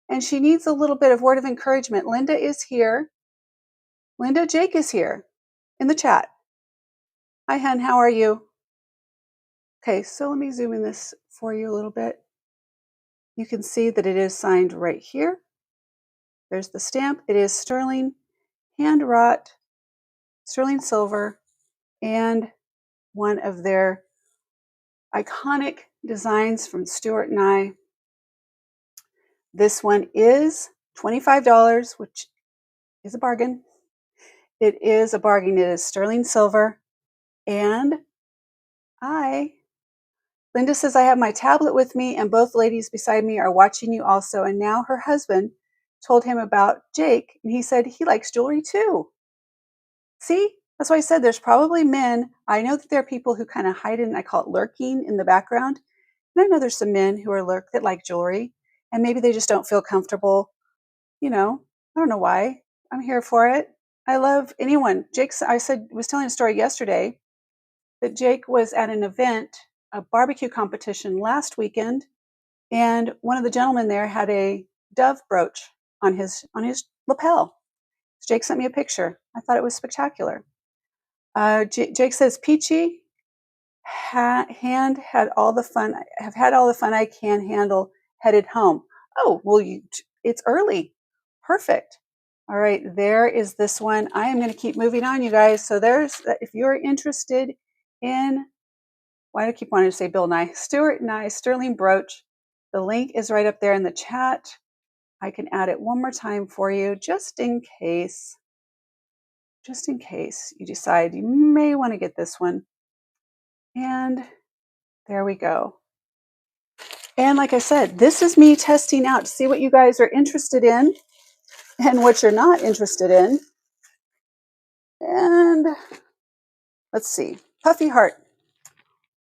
and she needs a little bit of word of encouragement. Linda is here. Linda, Jake is here in the chat. Hi, hun. How are you? Okay, so let me zoom in this for you a little bit. You can see that it is signed right here. There's the stamp. It is sterling, hand wrought, sterling silver, and one of their iconic designs from Stuart and I. This one is $25, which is a bargain. It is a bargain. It is sterling silver. And Linda says, I have my tablet with me and both ladies beside me are watching you also. And now her husband told him about Jake and he said he likes jewelry too. See, that's why I said there's probably men. I know that there are people who kind of hide in, I call it lurking in the background. And I know there's some men who are that like jewelry and maybe they just don't feel comfortable. I don't know why. I'm here for it. I love anyone. Was telling a story yesterday that Jake was at an event, a barbecue competition last weekend, and one of the gentlemen there had a dove brooch on his lapel. So Jake sent me a picture. I thought it was spectacular. Jake says, Peachy, have had all the fun I can handle, headed home. Oh, well, it's early. Perfect. All right, there is this one. I am going to keep moving on, you guys. So if you're interested in, why do I keep wanting to say Bill Nye? Stuart Nye sterling brooch. The link is right up there in the chat. I can add it one more time for you, just in case you decide you may want to get this one. And there we go. And like I said, this is me testing out to see what you guys are interested in and what you're not interested in. And let's see, puffy heart.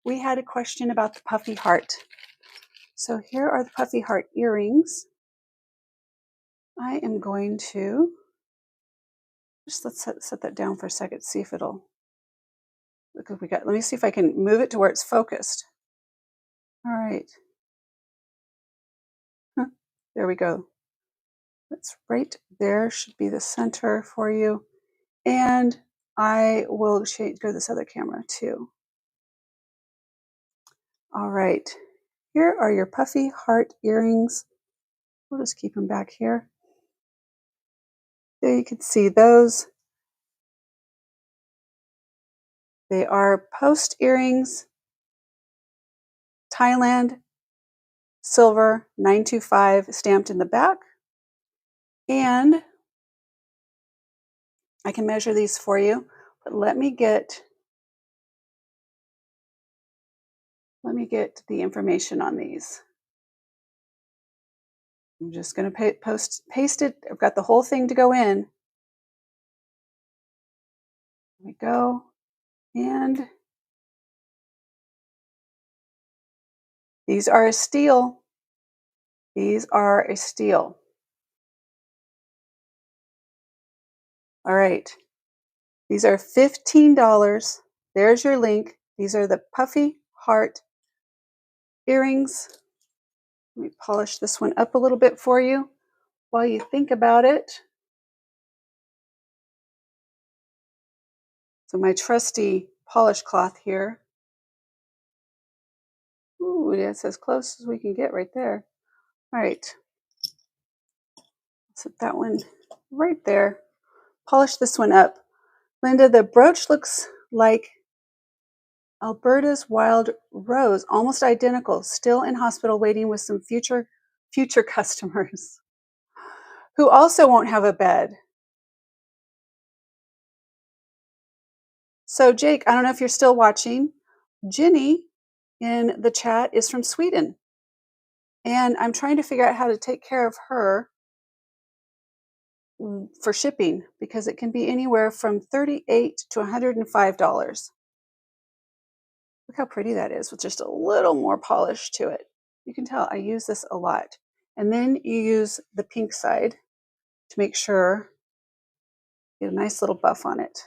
We had a question about the puffy heart. So here are the puffy heart earrings. I am going to let's set that down for a second, see if it'll look what we got. Let me see if I can move it to where it's focused. All right. There we go. That's right there, should be the center for you. And I will go to this other camera too. All right. Here are your puffy heart earrings. We'll just keep them back here. There you can see those. They are post earrings, Thailand, silver, 925 stamped in the back. And I can measure these for you, but let me get the information on these. I'm just going to paste it. I've got the whole thing to go in. There we go. And these are a steal. These are a steal. All right. These are $15. There's your link. These are the puffy heart earrings. Let me polish this one up a little bit for you while you think about it. So my trusty polish cloth here. Ooh, that's as close as we can get right there. All right. Set that one right there. Polish this one up. Linda, the brooch looks like Alberta's wild rose, almost identical, still in hospital waiting with some future customers who also won't have a bed. So Jake, I don't know if you're still watching. Ginny in the chat is from Sweden. And I'm trying to figure out how to take care of her for shipping because it can be anywhere from $38 to $105. Look how pretty that is with just a little more polish to it. You can tell I use this a lot. And then you use the pink side to make sure you get a nice little buff on it.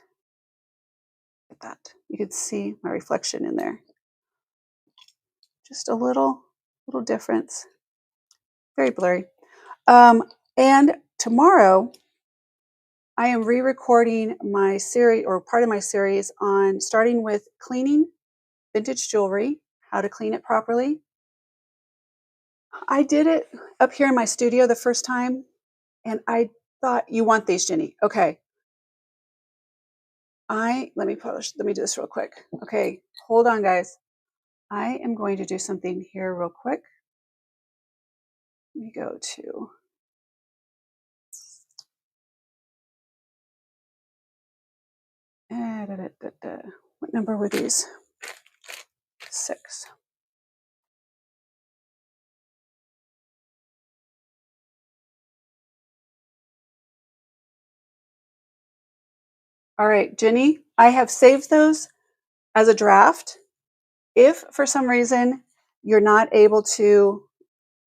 Look at that. You can see my reflection in there. Just a little difference. Very blurry. And tomorrow, I am re-recording my series, or part of my series, on starting with cleaning vintage jewelry, how to clean it properly. I did it up here in my studio the first time, and I thought, you want these, Ginny. Okay. Let me do this real quick. Okay, hold on, guys. I am going to do something here real quick. Let me go to what number were these? 6. All right, Ginny, I have saved those as a draft. If for some reason you're not able to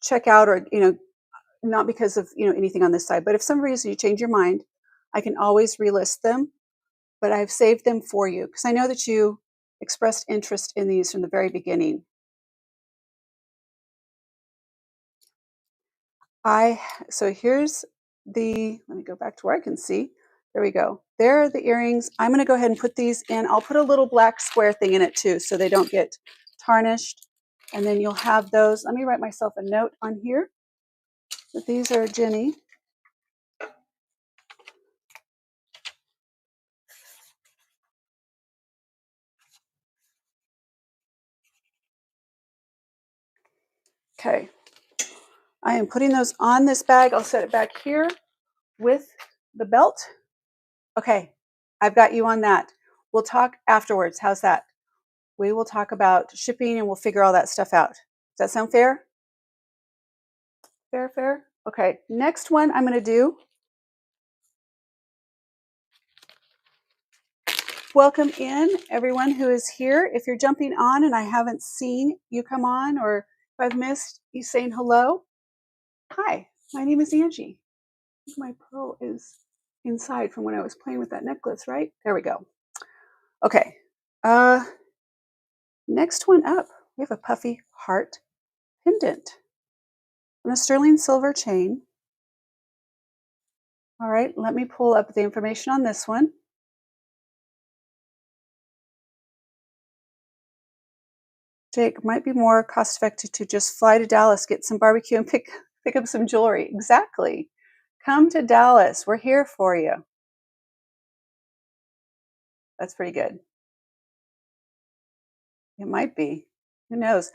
check out, or not because of anything on this side, but if some reason you change your mind, I can always relist them. But I've saved them for you because I know that you expressed interest in these from the very beginning. So here's let me go back to where I can see. There we go. There are the earrings. I'm going to go ahead and put these in. I'll put a little black square thing in it too so they don't get tarnished. And then you'll have those. Let me write myself a note on here that these are Ginny. Okay. I am putting those on this bag. I'll set it back here with the belt. Okay, I've got you on that. We'll talk afterwards. How's that? We will talk about shipping and we'll figure all that stuff out. Does that sound fair? Fair? Okay, next one I'm going to do. Welcome in everyone who is here. If you're jumping on and I haven't seen you come on, or if I've missed you saying hello, hi, my name is Angie. I think my pearl is inside from when I was playing with that necklace, right? There we go. Okay, next one up, we have a puffy heart pendant on a sterling silver chain. All right, let me pull up the information on this one. Jake, might be more cost effective to just fly to Dallas, get some barbecue, and pick up some jewelry. Exactly. Come to Dallas. We're here for you. That's pretty good. It might be. Who knows?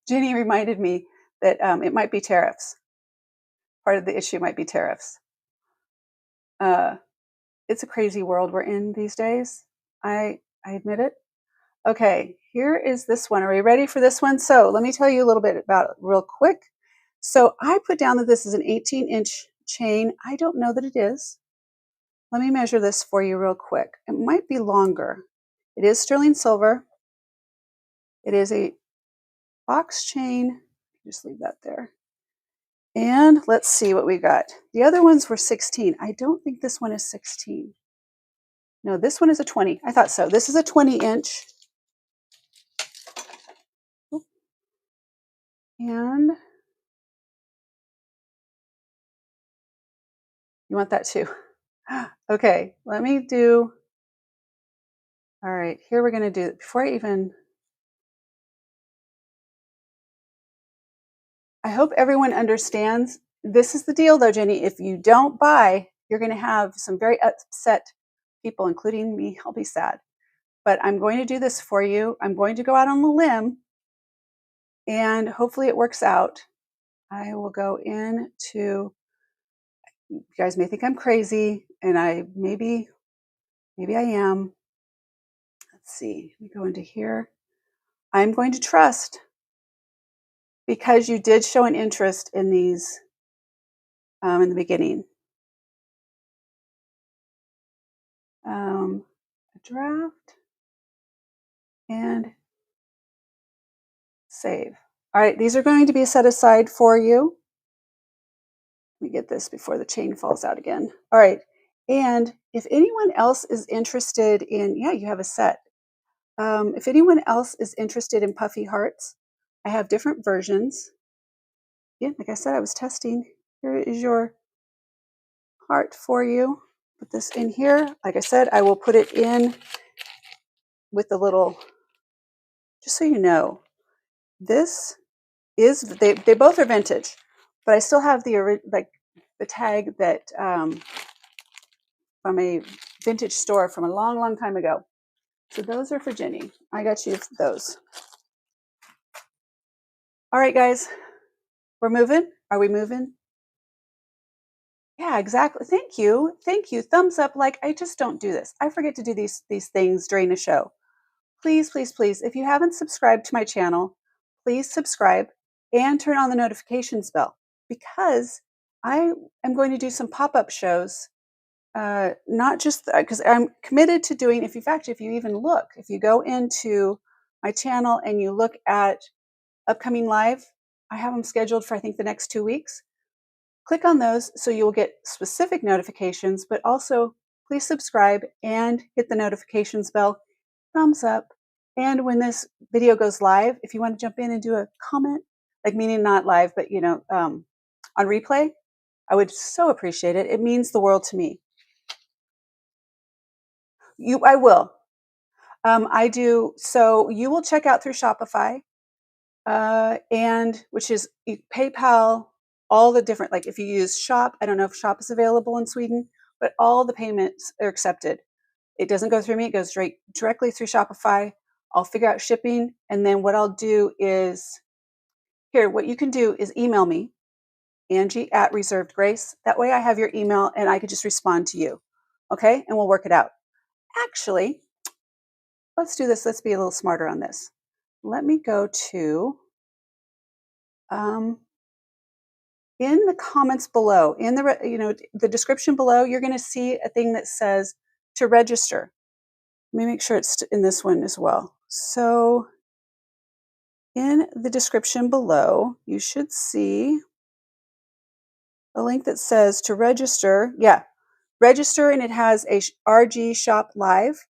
Ginny reminded me that it might be tariffs. Part of the issue might be tariffs. It's a crazy world we're in these days. I admit it. Okay, here is this one. Are we ready for this one? So let me tell you a little bit about it real quick. So I put down that this is an 18-inch chain. I don't know that it is. Let me measure this for you real quick. It might be longer. It is sterling silver. It is a box chain. Just leave that there. And let's see what we got. The other ones were 16. I don't think this one is 16. No, this one is a 20. I thought so. This is a 20-inch. And you want that too. Okay, let me do. All right, here we're going to do, before I even. I hope everyone understands. This is the deal though, Jenny. If you don't buy, you're going to have some very upset people, including me. I'll be sad. but I'm going to do this for you. I'm going to go out on a limb and hopefully it works out. I will go into, you guys may think I'm crazy, and maybe I am. Let's see, let me go into here. I'm going to trust, because you did show an interest in these in the beginning. A draft and save. All right, these are going to be set aside for you. Let me get this before the chain falls out again. All right, and if anyone else is interested in, yeah, you have a set. If anyone else is interested in puffy hearts, I have different versions. Yeah, like I said, I was testing. Here is your heart for you. Put this in here. Like I said, I will put it in with the little, just so you know, this is, they both are vintage, but I still have the tag that from a vintage store from a long time ago. So those are for Jenny. I got you those. All right, guys, we're moving. Are we moving? Yeah, exactly. Thank you. Thumbs up. Like, I just don't do this. I forget to do these things during the show. Please, please, please, if you haven't subscribed to my channel, please subscribe and turn on the notifications bell, because I am going to do some pop-up shows. Not just because I'm committed to doing, if you even look, if you go into my channel and you look at upcoming live, I have them scheduled for, I think, the next 2 weeks. Click on those so you will get specific notifications, but also please subscribe and hit the notifications bell, thumbs up. And when this video goes live, if you want to jump in and do a comment, like, meaning not live, but on replay, I would so appreciate it. It means the world to me. I will. I do. So you will check out through Shopify, and which is PayPal, all the different, like if you use Shop, I don't know if Shop is available in Sweden, but all the payments are accepted. It doesn't go through me. It goes directly through Shopify. I'll figure out shipping. And then what I'll do is, what you can do is email me, Angie at Reserved Grace. That way I have your email and I could just respond to you. Okay. And we'll work it out. Actually, let's do this. Let's be a little smarter on this. Let me go to, in the comments below, in the description below, you're going to see a thing that says to register. Let me make sure it's in this one as well. So in the description below, you should see a link that says to register. Yeah, register, and it has a RG Shop Live.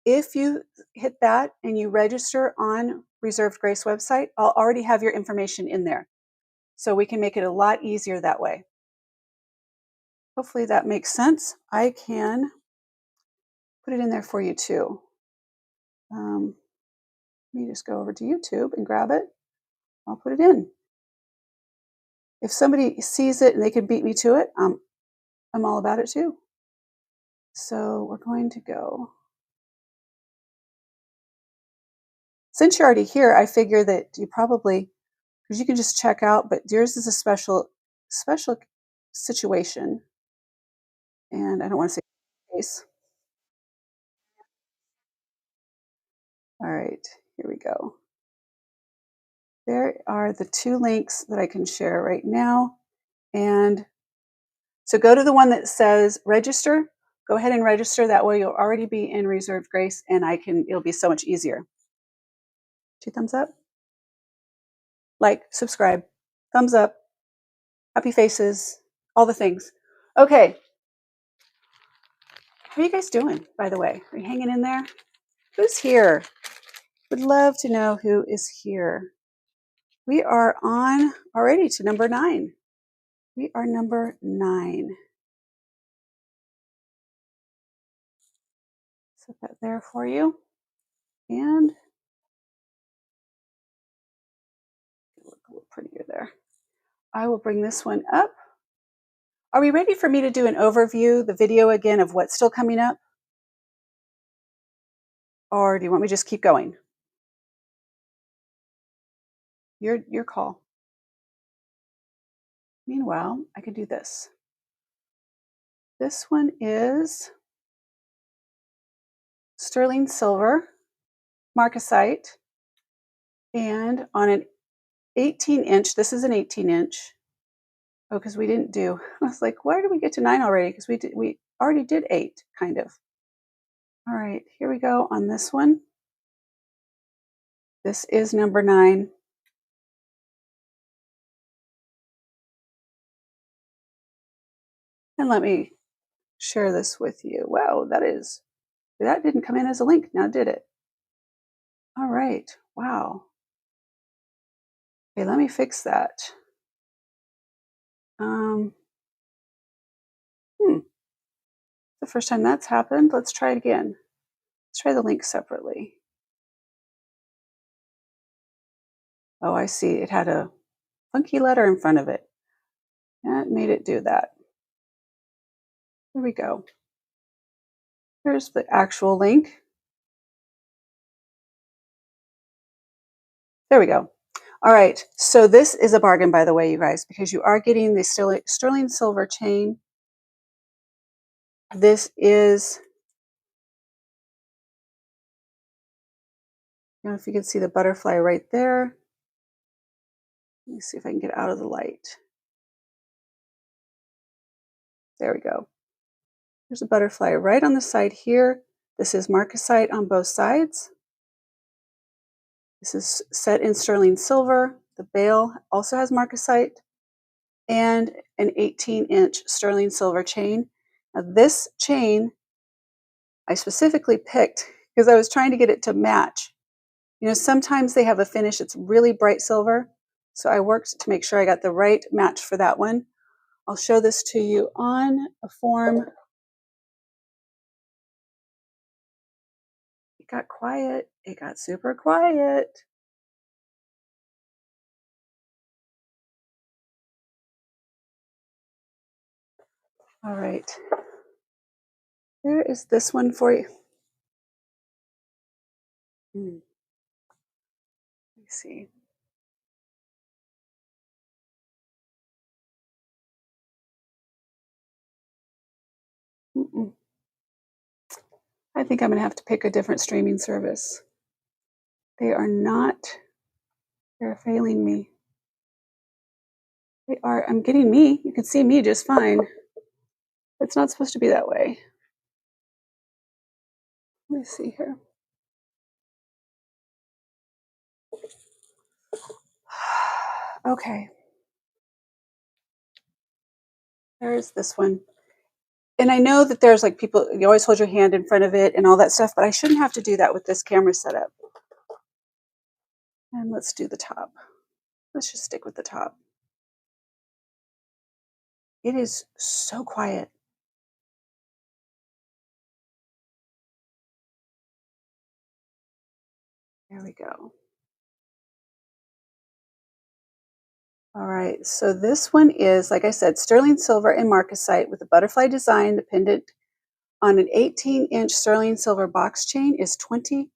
If you hit that and you register on Reserved Grace website, I'll already have your information in there. So we can make it a lot easier that way. Hopefully that makes sense. I can put it in there for you too. Let me just go over to YouTube and grab it. I'll put it in. If somebody sees it and they can beat me to it, I'm all about it too. So we're going to go. Since you're already here, I figure that you probably, because you can just check out, but yours is a special situation. And I don't want to say case. All right, here we go. There are the 2 links that I can share right now. And so go to the one that says register. Go ahead and register. That way you'll already be in Reserved Grace, and it'll be so much easier. 2 thumbs up. Like, subscribe, thumbs up, happy faces, all the things. Okay. How are you guys doing, by the way? Are you hanging in there? Who's here? Would love to know who is here. We are on already to number 9. We are number 9. Set that there for you. And look a little prettier there. I will bring this one up. Are we ready for me to do an overview, the video again of what's still coming up? Or do you want me to just keep going? Your call. Meanwhile, I could do this. This one is sterling silver, marcasite, and on an 18-inch, this is an 18-inch. Oh, because we didn't do, I was like, why did we get to 9 already? Because we already did 8, kind of. All right, here we go on this one. This is number 9. And let me share this with you. Wow, that didn't come in as a link, now did it? All right, wow. Okay, let me fix that. The first time that's happened. Let's try it again. Let's try the link separately. Oh, I see. It had a funky letter in front of it. That made it do that. Here we go. Here's the actual link. There we go. All right. So this is a bargain, by the way, you guys, because you are getting the sterling silver chain. This is, I don't know if you can see the butterfly right there. Let me see if I can get out of the light. There we go. There's a butterfly right on the side here. This is marcasite on both sides. This is set in sterling silver. The bail also has marcasite and an 18-inch sterling silver chain. Now this chain I specifically picked because I was trying to get it to match. You know, sometimes they have a finish that's really bright silver, so I worked to make sure I got the right match for that one. I'll show this to you on a form. It got quiet. It got super quiet. All right. There is this one for you. Let me see. I think I'm going to have to pick a different streaming service. They are not, they're failing me. They are, I'm getting me. You can see me just fine. It's not supposed to be that way. Let me see here. Okay. There's this one. And I know that there's like people, you always hold your hand in front of it and all that stuff, but I shouldn't have to do that with this camera setup. And let's do the top. Let's just stick with the top. It is so quiet. There we go. All right, so this one is, like I said, sterling silver and marcasite with a butterfly design. The pendant on an 18-inch sterling silver box chain is $25.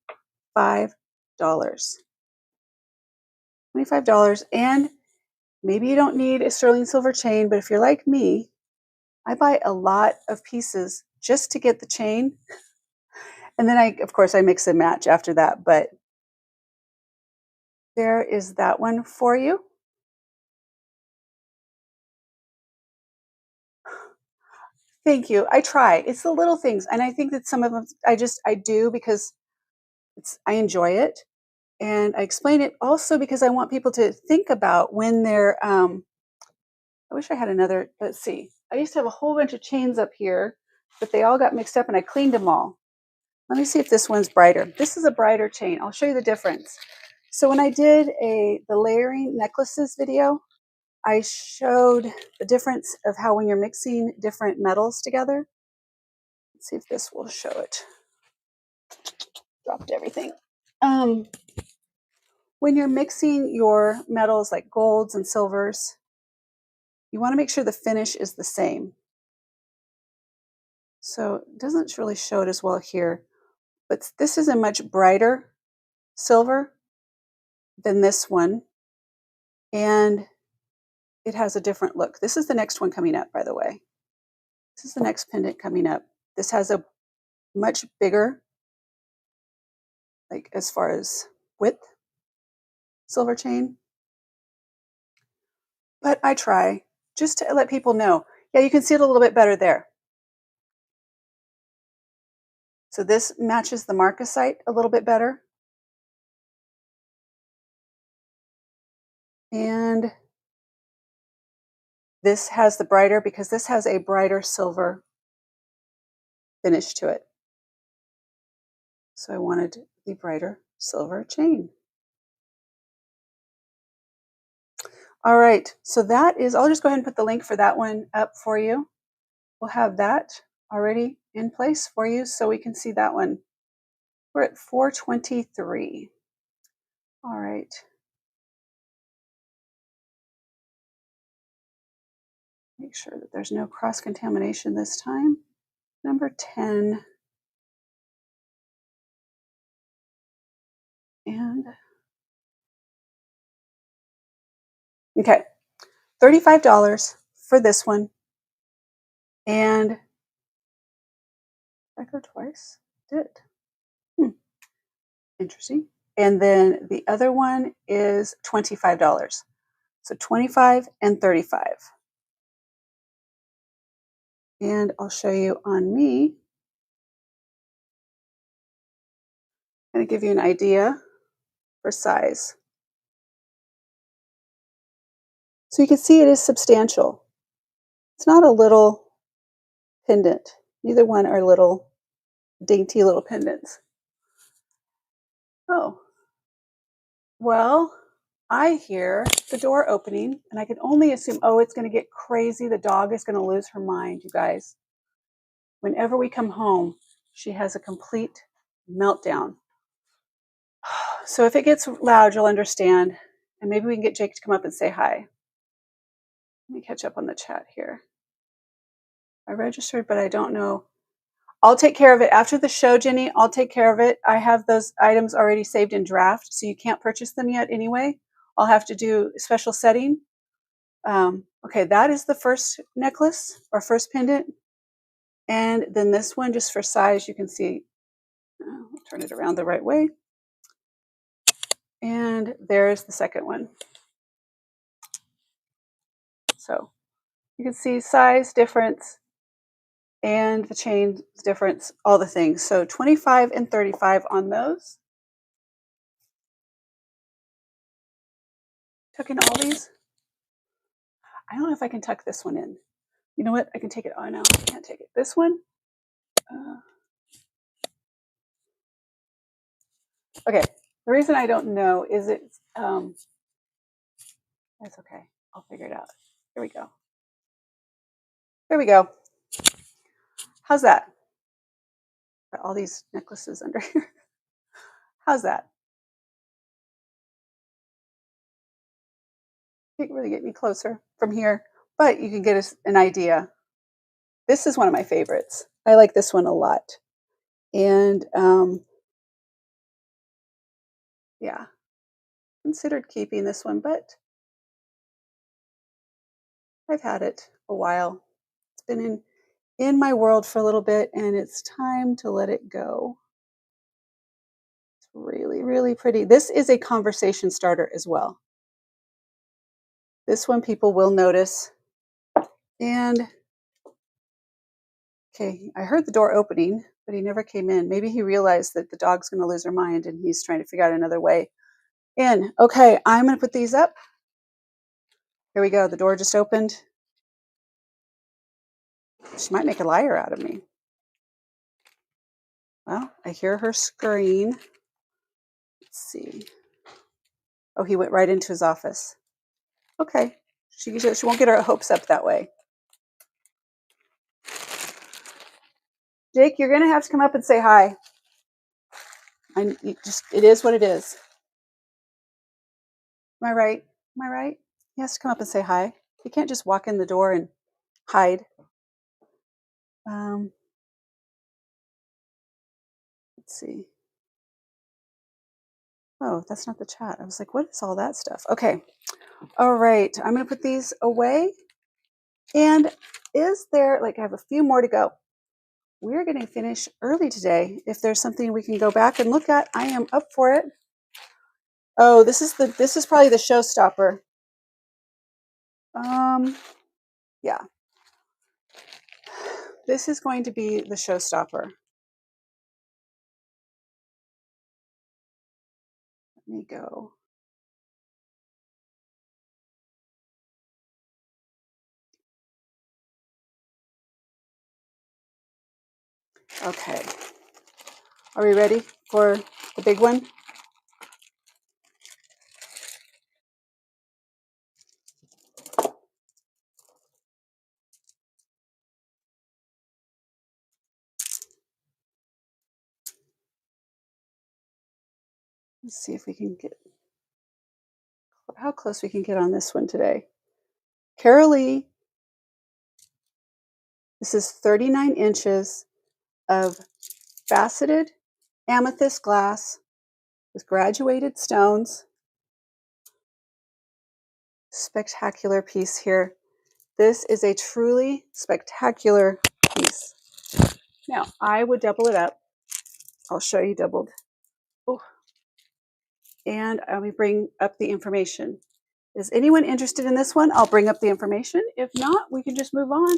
$25, and maybe you don't need a sterling silver chain, but if you're like me, I buy a lot of pieces just to get the chain. And then of course, I mix and match after that, but there is that one for you. Thank you. I try. It's the little things. And I think that some of them I do because I enjoy it. And I explain it also because I want people to think about when they're, I wish I had another, let's see. I used to have a whole bunch of chains up here, but they all got mixed up and I cleaned them all. Let me see if this one's brighter. This is a brighter chain. I'll show you the difference. So when I did the layering necklaces video, I showed the difference of how when you're mixing different metals together. Let's see if this will show it. Dropped everything. When you're mixing your metals like golds and silvers, you want to make sure the finish is the same. So it doesn't really show it as well here. but this is a much brighter silver than this one, and it has a different look. This is the next one coming up, by the way. This is the next pendant coming up. This has a much bigger, like as far as width, silver chain. But I try just to let people know. Yeah, you can see it a little bit better there. So this matches the marcasite a little bit better. And this has the brighter, because this has a brighter silver finish to it. So I wanted the brighter silver chain. All right, so that is, I'll just go ahead and put the link for that one up for you. We'll have that already in place for you so we can see that one. We're at 423. All right. Make sure that there's no cross-contamination this time. Number 10. And okay, $35 for this one. And did I go twice? Did. Interesting. And then the other one is $25. So 25 and 35. And I'll show you on me. I'm going to give you an idea for size. So you can see it is substantial. It's not a little pendant. Neither one are little dainty little pendants. Oh, well, I hear the door opening, and I can only assume, oh, it's going to get crazy. The dog is going to lose her mind, you guys. Whenever we come home, she has a complete meltdown. So if it gets loud, you'll understand. And maybe we can get Jake to come up and say hi. Let me catch up on the chat here. I registered, but I don't know. I'll take care of it after the show, Jenny. I'll take care of it. I have those items already saved in draft, so you can't purchase them yet anyway. I'll have to do a special setting. Okay, that is the first necklace or first pendant. And then this one, just for size, you can see, I'll turn it around the right way. And there's the second one. So you can see size difference and the chain difference, all the things. So 25 and 35 on those. Tuck in all these. I don't know if I can tuck this one in. You know what? I can take it. Oh, no, I can't take it. This one. Okay. The reason I don't know is it's, that's okay. I'll figure it out. Here we go. There we go. How's that? Got all these necklaces under here. How's that? Can't really get any closer from here, but you can get an idea. This is one of my favorites. I like this one a lot. And yeah, considered keeping this one, but I've had it a while. It's been in my world for a little bit, and it's time to let it go. It's really, really pretty. This is a conversation starter as well. This one people will notice. And okay, I heard the door opening, but he never came in. Maybe he realized that the dog's going to lose her mind and he's trying to figure out another way in. Okay, I'm going to put these up. Here we go. The door just opened. She might make a liar out of me. Well, I hear her scurrying. Let's see. Oh, he went right into his office. Okay. She won't get her hopes up that way. Jake, you're going to have to come up and say hi. It is what it is. Am I right? Am I right? He has to come up and say hi. He can't just walk in the door and hide. Let's see. Oh, that's not the chat. I was like, what is all that stuff? Okay. All right. I'm going to put these away. And is there, like, I have a few more to go. We're going to finish early today. If there's something we can go back and look at, I am up for it. Oh, this is probably the showstopper. Yeah. This is going to be the showstopper. Let me go. Okay. Are we ready for the big one? Let's see if we can get how close we can get on this one today. Carolee, this is 39 inches of faceted amethyst glass with graduated stones. Spectacular piece here. This is a truly spectacular piece. Now, I would double it up. I'll show you doubled. Oh. And let me bring up the information. Is anyone interested in this one? I'll bring up the information. If not, we can just move on.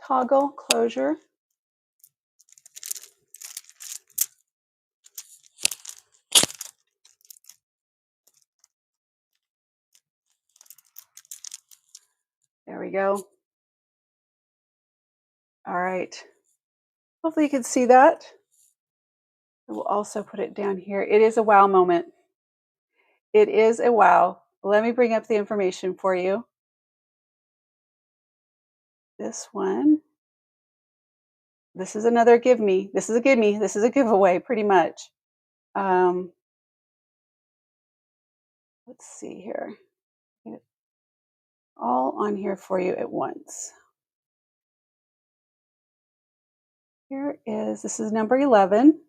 Toggle closure. There we go. All right. Hopefully you can see that. I will also put it down here. It is a wow moment. It is a wow. Let me bring up the information for you. This one. This is another give me. This is a give me. This is a giveaway, pretty much. Let's see here. Get it all on here for you at once. Here is, this is number 11.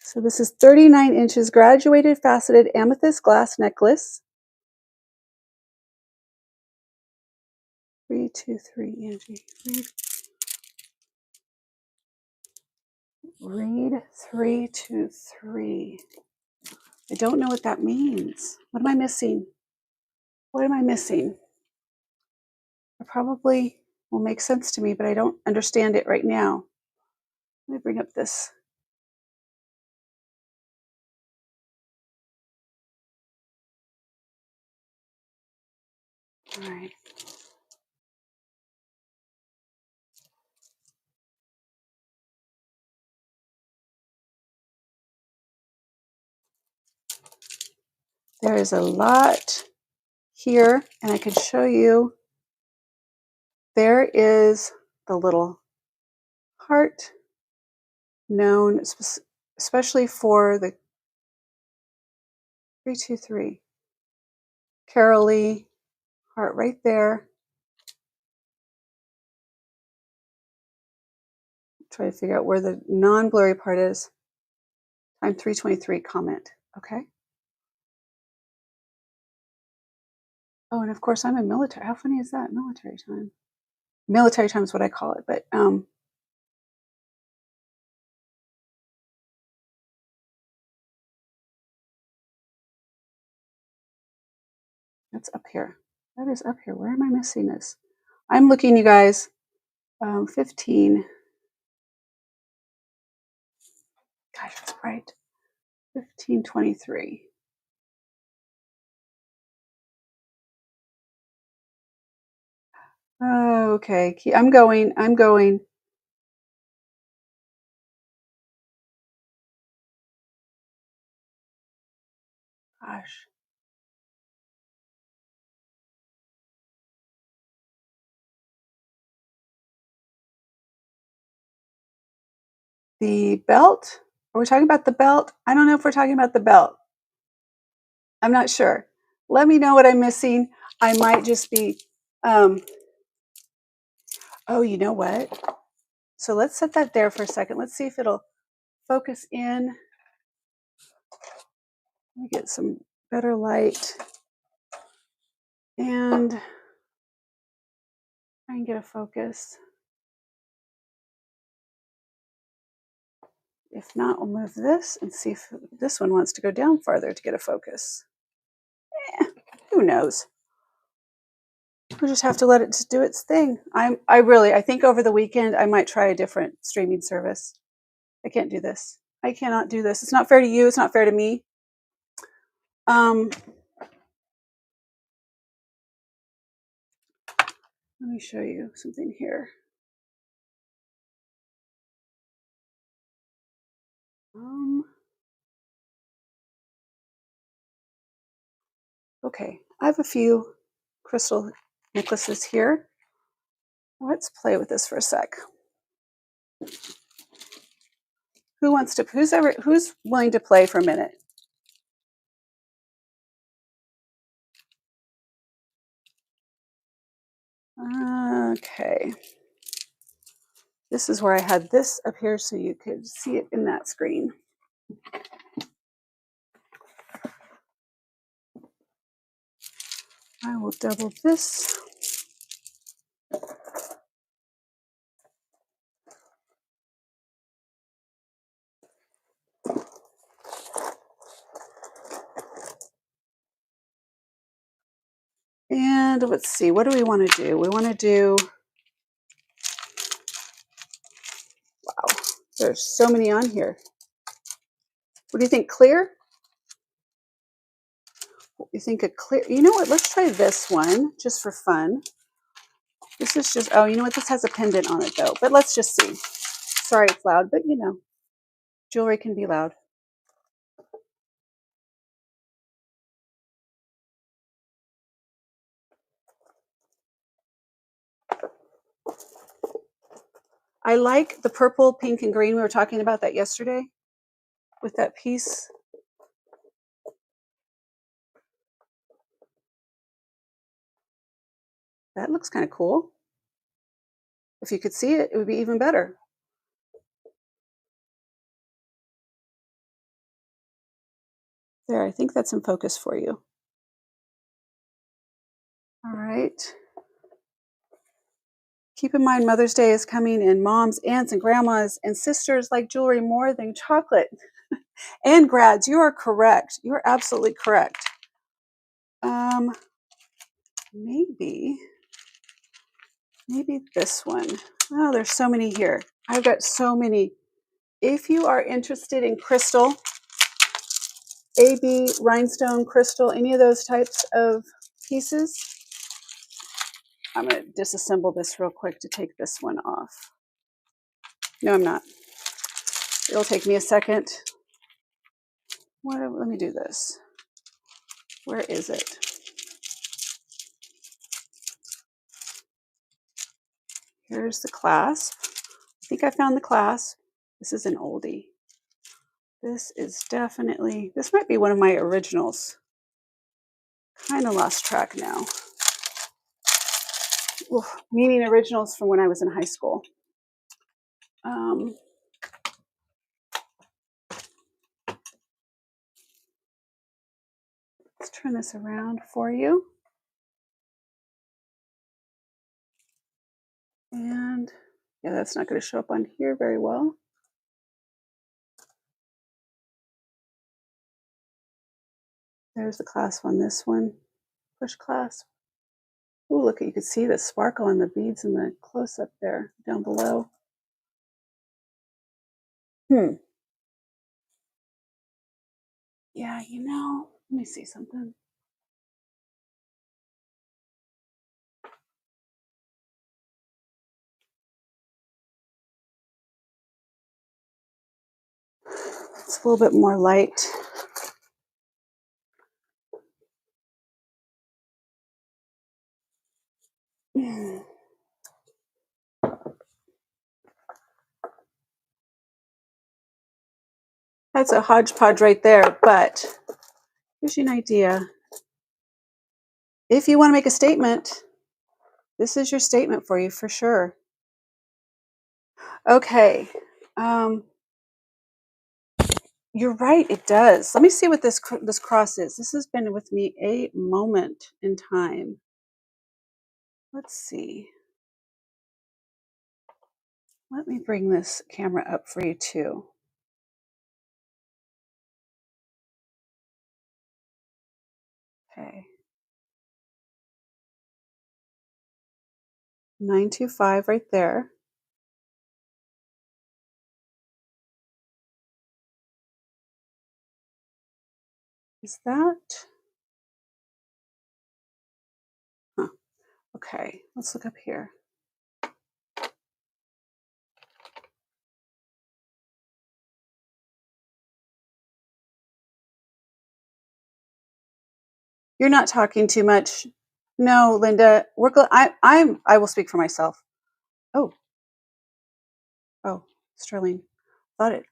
So this is 39 inches graduated faceted amethyst glass necklace. 3, 2, 3, Angie. Read 3, 2, 3. I don't know what that means. What am I missing? What am I missing? It probably will make sense to me, but I don't understand it right now. Let me bring up this. All right. There is a lot here, and I can show you. There is the little heart, known especially for the 3, 2, 3. Carolee heart right there. Try to figure out where the non-blurry part is. Time 3:23 comment. Okay. Oh, and of course I'm in military. How funny is that? Military time. Military time is what I call it, but that's up here. That is up here. Where am I missing this? I'm looking, you guys. 15. Gosh, that's right. 15:23. Okay, I'm going. Gosh. The belt? Are we talking about the belt? I don't know if we're talking about the belt. I'm not sure. Let me know what I'm missing. I might just be Oh, you know what? So let's set that there for a second. Let's see if it'll focus in. Let me get some better light and try and get a focus. If not, we'll move this and see if this one wants to go down farther to get a focus. Who knows? We'll just have to let it just do its thing. I think over the weekend I might try a different streaming service. I can't do this. I cannot do this. It's not fair to you. It's not fair to me. Let me show you something here. Okay, I have a few crystal necklaces here. Let's play with this for a sec. Who's willing to play for a minute? Okay. This is where I had this up here so you could see it in that screen. I will double this. And let's see, what do we want to do? We want to do, wow, there's so many on here. What do you think, clear? You think a clear, you know what, let's try this one just for fun. This is just, oh, you know what, this has a pendant on it though, but let's just see. Sorry it's loud, but you know, jewelry can be loud. I like the purple, pink, and green. We were talking about that yesterday with that piece. That looks kind of cool. If you could see it, it would be even better. There, I think that's in focus for you. All right. Keep in mind, Mother's Day is coming, and moms, aunts, and grandmas and sisters like jewelry more than chocolate. And grads, you are correct. You are absolutely correct. Maybe this one. Oh, there's so many here. I've got so many. If you are interested in crystal, AB, rhinestone, crystal, any of those types of pieces, I'm going to disassemble this real quick to take this one off. No, I'm not. It'll take me a second. Let me do this. Where is it? Here's the clasp. I think I found the clasp. This is an oldie. This is definitely, this might be one of my originals. Kind of lost track now. Oof, meaning originals from when I was in high school. Let's turn this around for you. And yeah, that's not going to show up on here very well. There's the clasp on this one. Push clasp. Oh, look, you can see the sparkle on the beads in the close-up there down below. Yeah, you know, let me see something. It's a little bit more light. That's a hodgepodge right there, but gives you an idea. If you want to make a statement, this is your statement for you for sure. Okay. You're right, it does. Let me see what this cross is. This has been with me a moment in time. Let's see. Let me bring this camera up for you too. Okay. 925 right there. Is that? Huh. Okay, let's look up here. You're not talking too much. No, Linda, I will speak for myself. Oh, oh, Sterling. Thought it.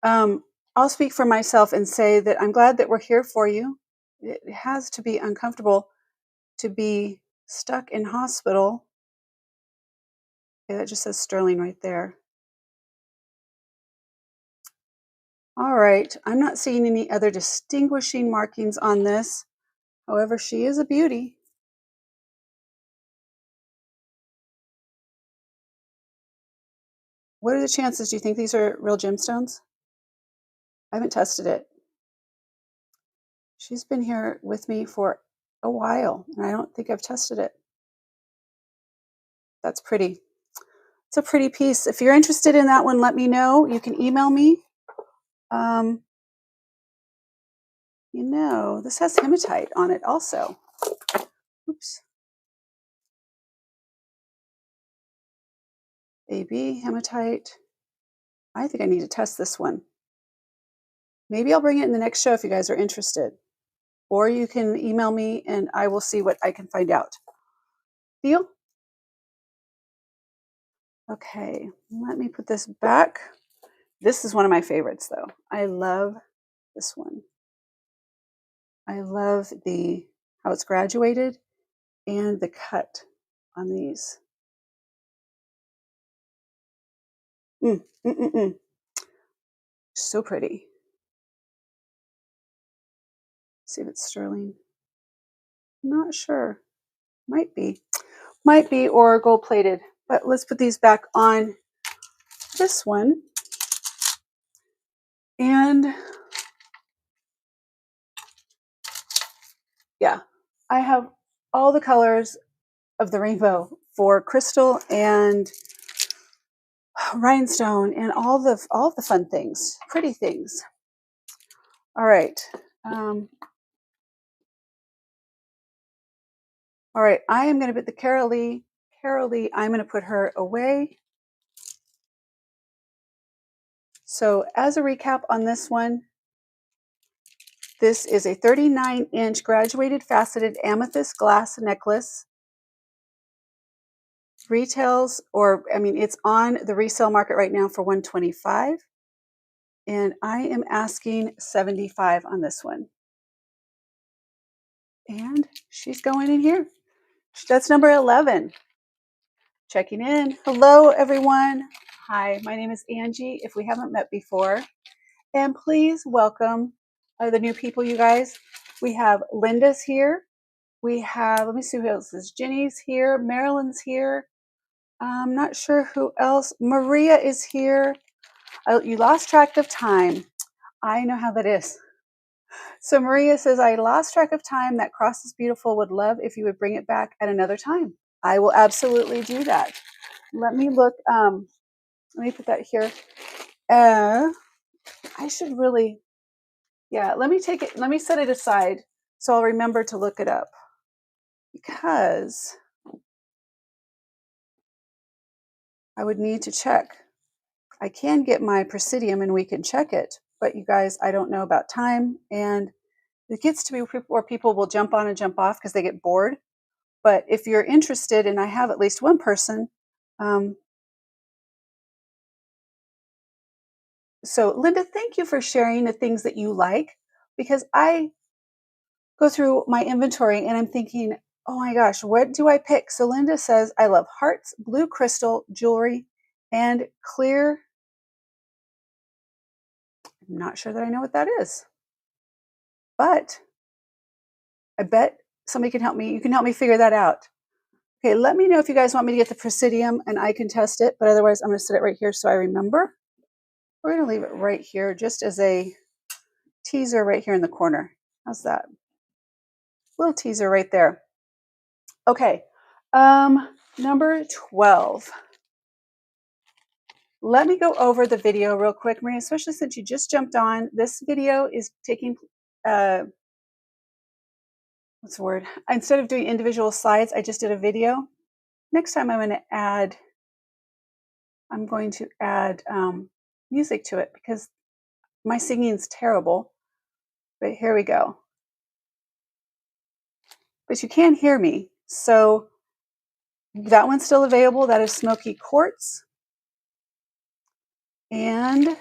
Um, I'll speak for myself and say that I'm glad that we're here for you. It has to be uncomfortable to be stuck in hospital. Okay, that just says Sterling right there. All right, I'm not seeing any other distinguishing markings on this. However, she is a beauty. What are the chances? Do you think these are real gemstones? I haven't tested it. She's been here with me for a while, and I don't think I've tested it. That's pretty. It's a pretty piece. If you're interested in that one, let me know. You can email me. This has hematite on it also. Oops. AB, hematite. I think I need to test this one. Maybe I'll bring it in the next show if you guys are interested. Or you can email me and I will see what I can find out. Deal? Okay, let me put this back. This is one of my favorites though. I love this one. I love how it's graduated and the cut on these. So pretty. See if it's sterling. Not sure. Might be, or gold plated. But let's put these back on this one. And yeah, I have all the colors of the rainbow for crystal and rhinestone and all the fun things, pretty things. All right. All right, I am going to put the Carol Lee, I'm going to put her away. So as a recap on this one, this is a 39-inch graduated faceted amethyst glass necklace. Retails, it's on the resale market right now for $125. And I am asking $75 on this one. And she's going in here. That's number 11. Checking in. Hello, everyone. Hi, my name is Angie, if we haven't met before. And please welcome the new people, you guys. We have Linda's here. We have, let me see who else is. Jenny's here. Marilyn's here. I'm not sure who else. Maria is here. You lost track of time. I know how that is. So Maria says, I lost track of time. That cross is beautiful. Would love if you would bring it back at another time. I will absolutely do that. Let me look. Let me put that here. I should really, let me take it. Let me set it aside so I'll remember to look it up, because I would need to check. I can get my Presidium and we can check it, but you guys, I don't know about time, and it gets to be where people will jump on and jump off because they get bored. But if you're interested, and I have at least one person, so Linda, thank you for sharing the things that you like, because I go through my inventory and I'm thinking, oh my gosh, what do I pick? So Linda says, I love hearts, blue crystal, jewelry, and clear. I'm not sure that I know what that is, but I bet somebody can help me. You can help me figure that out. Okay, let me know if you guys want me to get the Presidium and I can test it, but otherwise I'm going to set it right here so I remember. We're going to leave it right here just as a teaser right here in the corner. How's that? Little teaser right there. Okay, number 12. Let me go over the video real quick, Maria, especially since you just jumped on. This video is taking, what's the word? Instead of doing individual slides, I just did a video. Next time I'm going to add music to it because my singing's terrible. But here we go. But you can hear me. So that one's still available. That is Smoky Quartz. And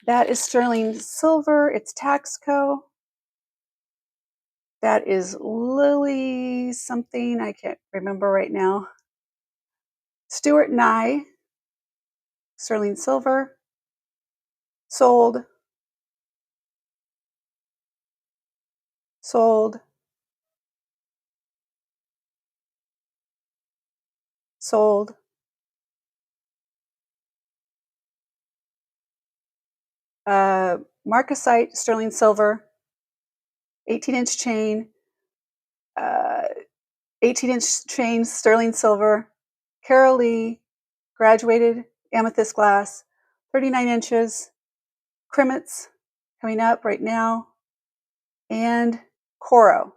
that is sterling silver. It's Taxco. That is Lily something. I can't remember right now. Stuart Nye, sterling silver. Sold. Sold. Sold. Marcasite, sterling silver. 18-inch chain. 18-inch chain, sterling silver. Carol Lee, graduated amethyst glass. 39 inches. Krimitz, coming up right now. And Coro.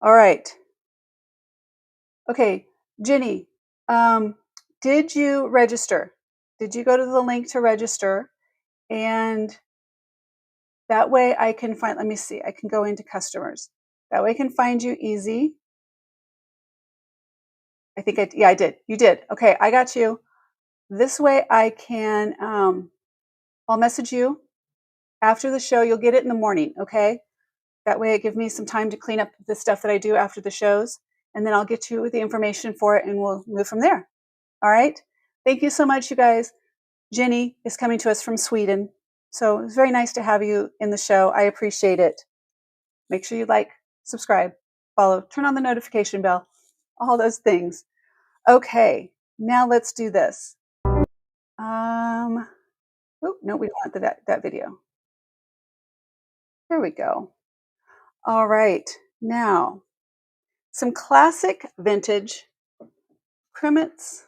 All right. Okay, Jenny, did you register? Did you go to the link to register? And that way I can find, let me see, I can go into customers. That way I can find you easy. I think yeah, I did. You did. Okay, I got you. This way I can, I'll message you after the show. You'll get it in the morning, okay? That way it gives me some time to clean up the stuff that I do after the shows. And then I'll get you the information for it and we'll move from there. All right? Thank you so much, you guys. Jenny is coming to us from Sweden. So it's very nice to have you in the show. I appreciate it. Make sure you like, subscribe, follow, turn on the notification bell, all those things. Okay, now let's do this. No, we don't want that video. There we go. All right, now some classic vintage Krimitz.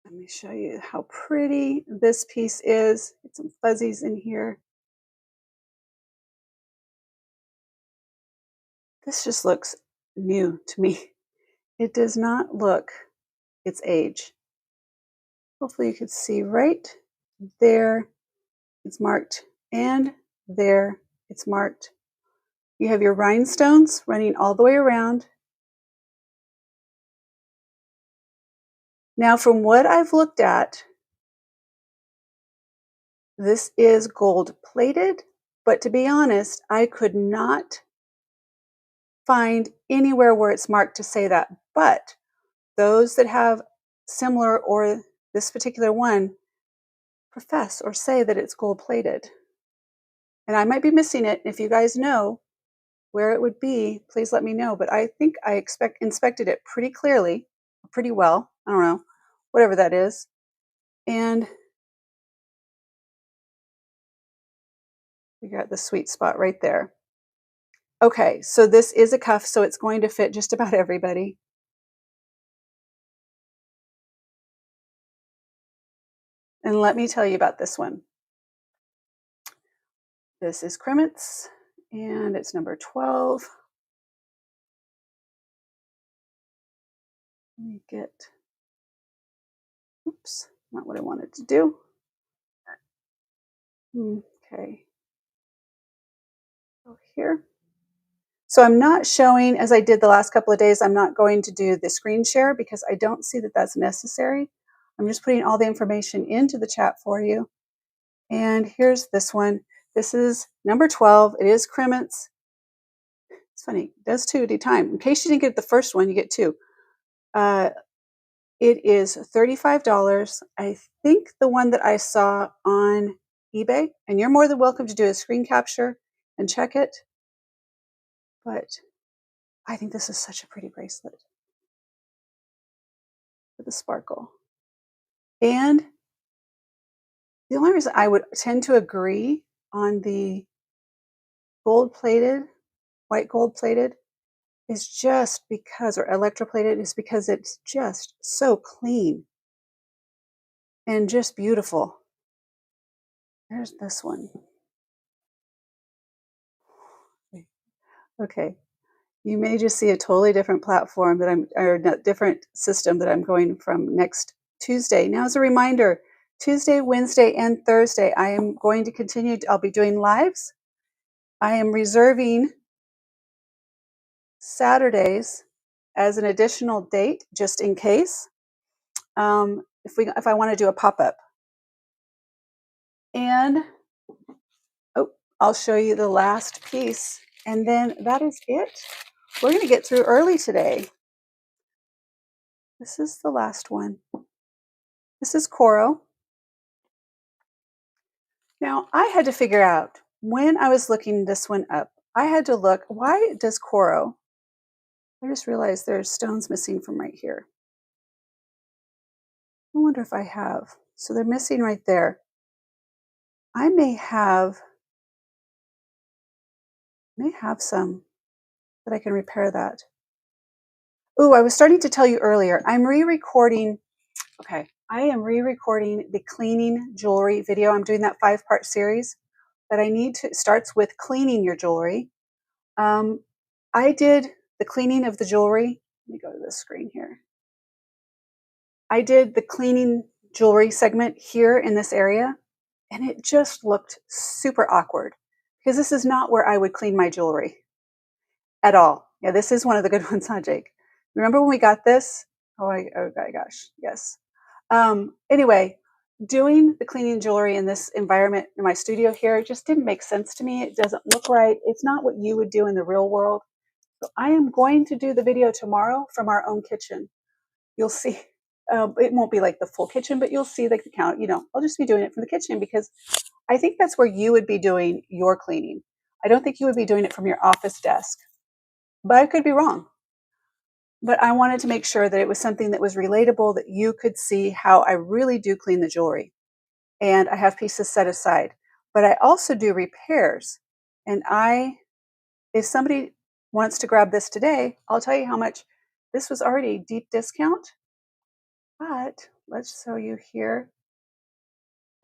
Let me show you how pretty this piece is. Get some fuzzies in here. This just looks new to me. It does not look its age. Hopefully you could see right there it's marked, and there it's marked. You have your rhinestones running all the way around. Now, from what I've looked at, this is gold plated, but to be honest, I could not find anywhere where it's marked to say that. But those that have similar or this particular one profess or say that it's gold plated. And I might be missing it. If you guys know where it would be, please let me know. But I think I inspected it pretty clearly, pretty well. I don't know, whatever that is. And we got the sweet spot right there. Okay, so this is a cuff, so it's going to fit just about everybody. And let me tell you about this one. This is Krimitz, and it's number 12. Let me get, oops, not what I wanted to do. Okay. Go here. So I'm not showing, as I did the last couple of days, I'm not going to do the screen share because I don't see that that's necessary. I'm just putting all the information into the chat for you. And here's this one. This is number 12. It is Krimitz. It's funny. It does two at a time. In case you didn't get the first one, you get two. It is $35. I think the one that I saw on eBay, and you're more than welcome to do a screen capture and check it. But I think this is such a pretty bracelet with the sparkle. And the only reason I would tend to agree on the gold plated, white gold plated, is just because, or electroplated, is because it's just so clean and just beautiful. There's this one. Okay. You may just see a totally different platform or a different system that I'm going from next Tuesday. Now, as a reminder, Tuesday, Wednesday, and Thursday, I am going to continue. I'll be doing lives. I am reserving Saturdays as an additional date, just in case, if I want to do a pop-up. And I'll show you the last piece, and then that is it. We're going to get through early today. This is the last one. This is coral. Now, I had to figure out when I was looking this one up, I had to look, why does coral, I just realized there's stones missing from right here. I wonder if I have. So they're missing right there. I may have some that I can repair that. Oh, I was starting to tell you earlier, I'm re-recording. Okay, I am re-recording the cleaning jewelry video. I'm doing that 5-part series that I need to, starts with cleaning your jewelry. I did the cleaning of the jewelry. Let me go to this screen here. I did the cleaning jewelry segment here in this area, and it just looked super awkward because this is not where I would clean my jewelry at all. Yeah, this is one of the good ones, huh, Jake? Remember when we got this? Oh my gosh, yes. Anyway, doing the cleaning jewelry in this environment in my studio here just didn't make sense to me. It doesn't look right. It's not what you would do in the real world. So I am going to do the video tomorrow from our own kitchen. You'll see. It won't be like the full kitchen, but you'll see the count. I'll just be doing it from the kitchen because I think that's where you would be doing your cleaning. I don't think you would be doing it from your office desk, but I could be wrong. But I wanted to make sure that it was something that was relatable, that you could see how I really do clean the jewelry. And I have pieces set aside. But I also do repairs. And if somebody wants to grab this today, I'll tell you how much. This was already a deep discount. But let's show you here.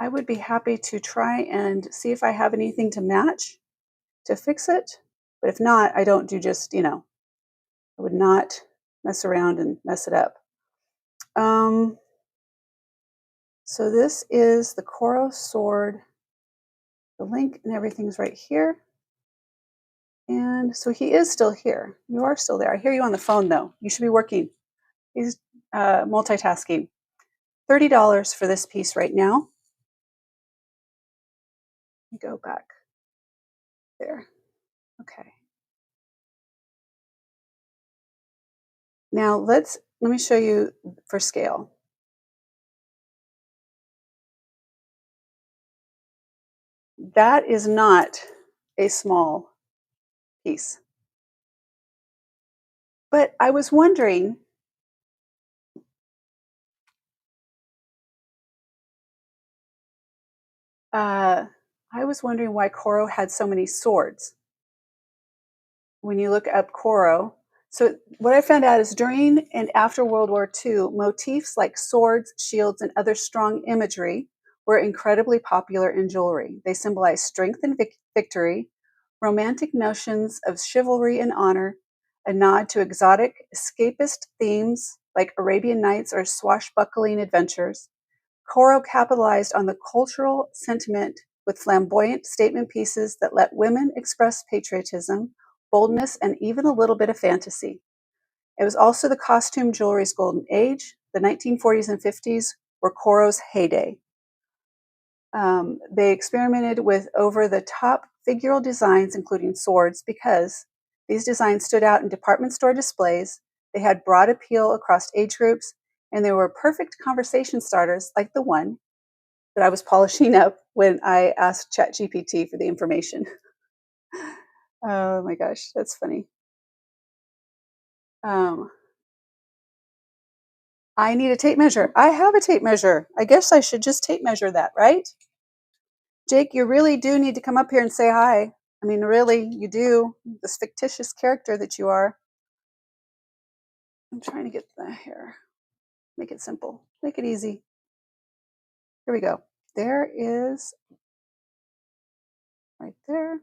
I would be happy to try and see if I have anything to match to fix it. But if not, I don't do just, I would not mess around and mess it up. So this is the coral sword. The link and everything's right here. And so he is still here. You are still there. I hear you on the phone, though. You should be working. He's multitasking. $30 for this piece right now. Let me go back there. Okay. Now let me show you for scale. That is not a small piece. But I was wondering, why Coro had so many swords. When you look up Coro, so what I found out is during and after World War II, motifs like swords, shields, and other strong imagery were incredibly popular in jewelry. They symbolize strength and victory, romantic notions of chivalry and honor, a nod to exotic, escapist themes like Arabian Nights or swashbuckling adventures. Coro capitalized on the cultural sentiment with flamboyant statement pieces that let women express patriotism, boldness, and even a little bit of fantasy. It was also the costume jewelry's golden age. The 1940s and 50s were Coro's heyday. They experimented with over-the-top figural designs, including swords, because These designs stood out in department store displays. They had broad appeal across age groups, and they were perfect conversation starters like the one that I was polishing up when I asked ChatGPT for the information. Oh my gosh, that's funny. I need a tape measure. I have a tape measure. I guess I should just tape measure that, right? Jake, you really do need to come up here and say hi. I mean, really, you do. This fictitious character that you are. I'm trying to get the hair. Make it simple. Make it easy. Here we go. There is, right there.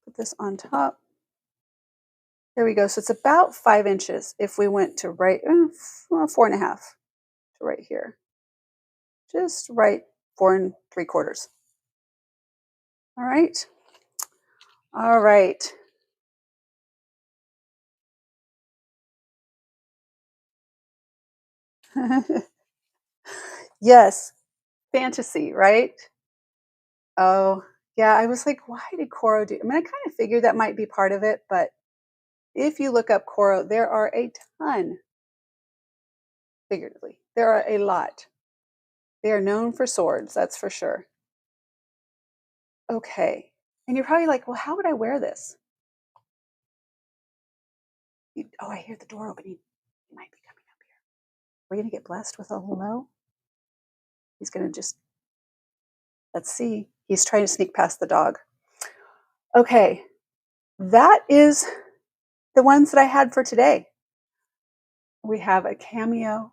Put this on top. There we go. So it's about 5 inches if we went to right, 4.5 to right here. Just right 4 3/4. All right. All right. Yes. Fantasy, right? Oh, yeah. I was like, why did Coro do? I mean, I kind of figured that might be part of it, but if you look up Coro, there are a ton, figuratively. There are a lot. They are known for swords, that's for sure. Okay. And you're probably like, well, how would I wear this? Oh, I hear the door opening. He might be coming up here. We're going to get blessed with a hello. He's going to just, let's see. He's trying to sneak past the dog. Okay. That is the ones that I had for today. We have a cameo.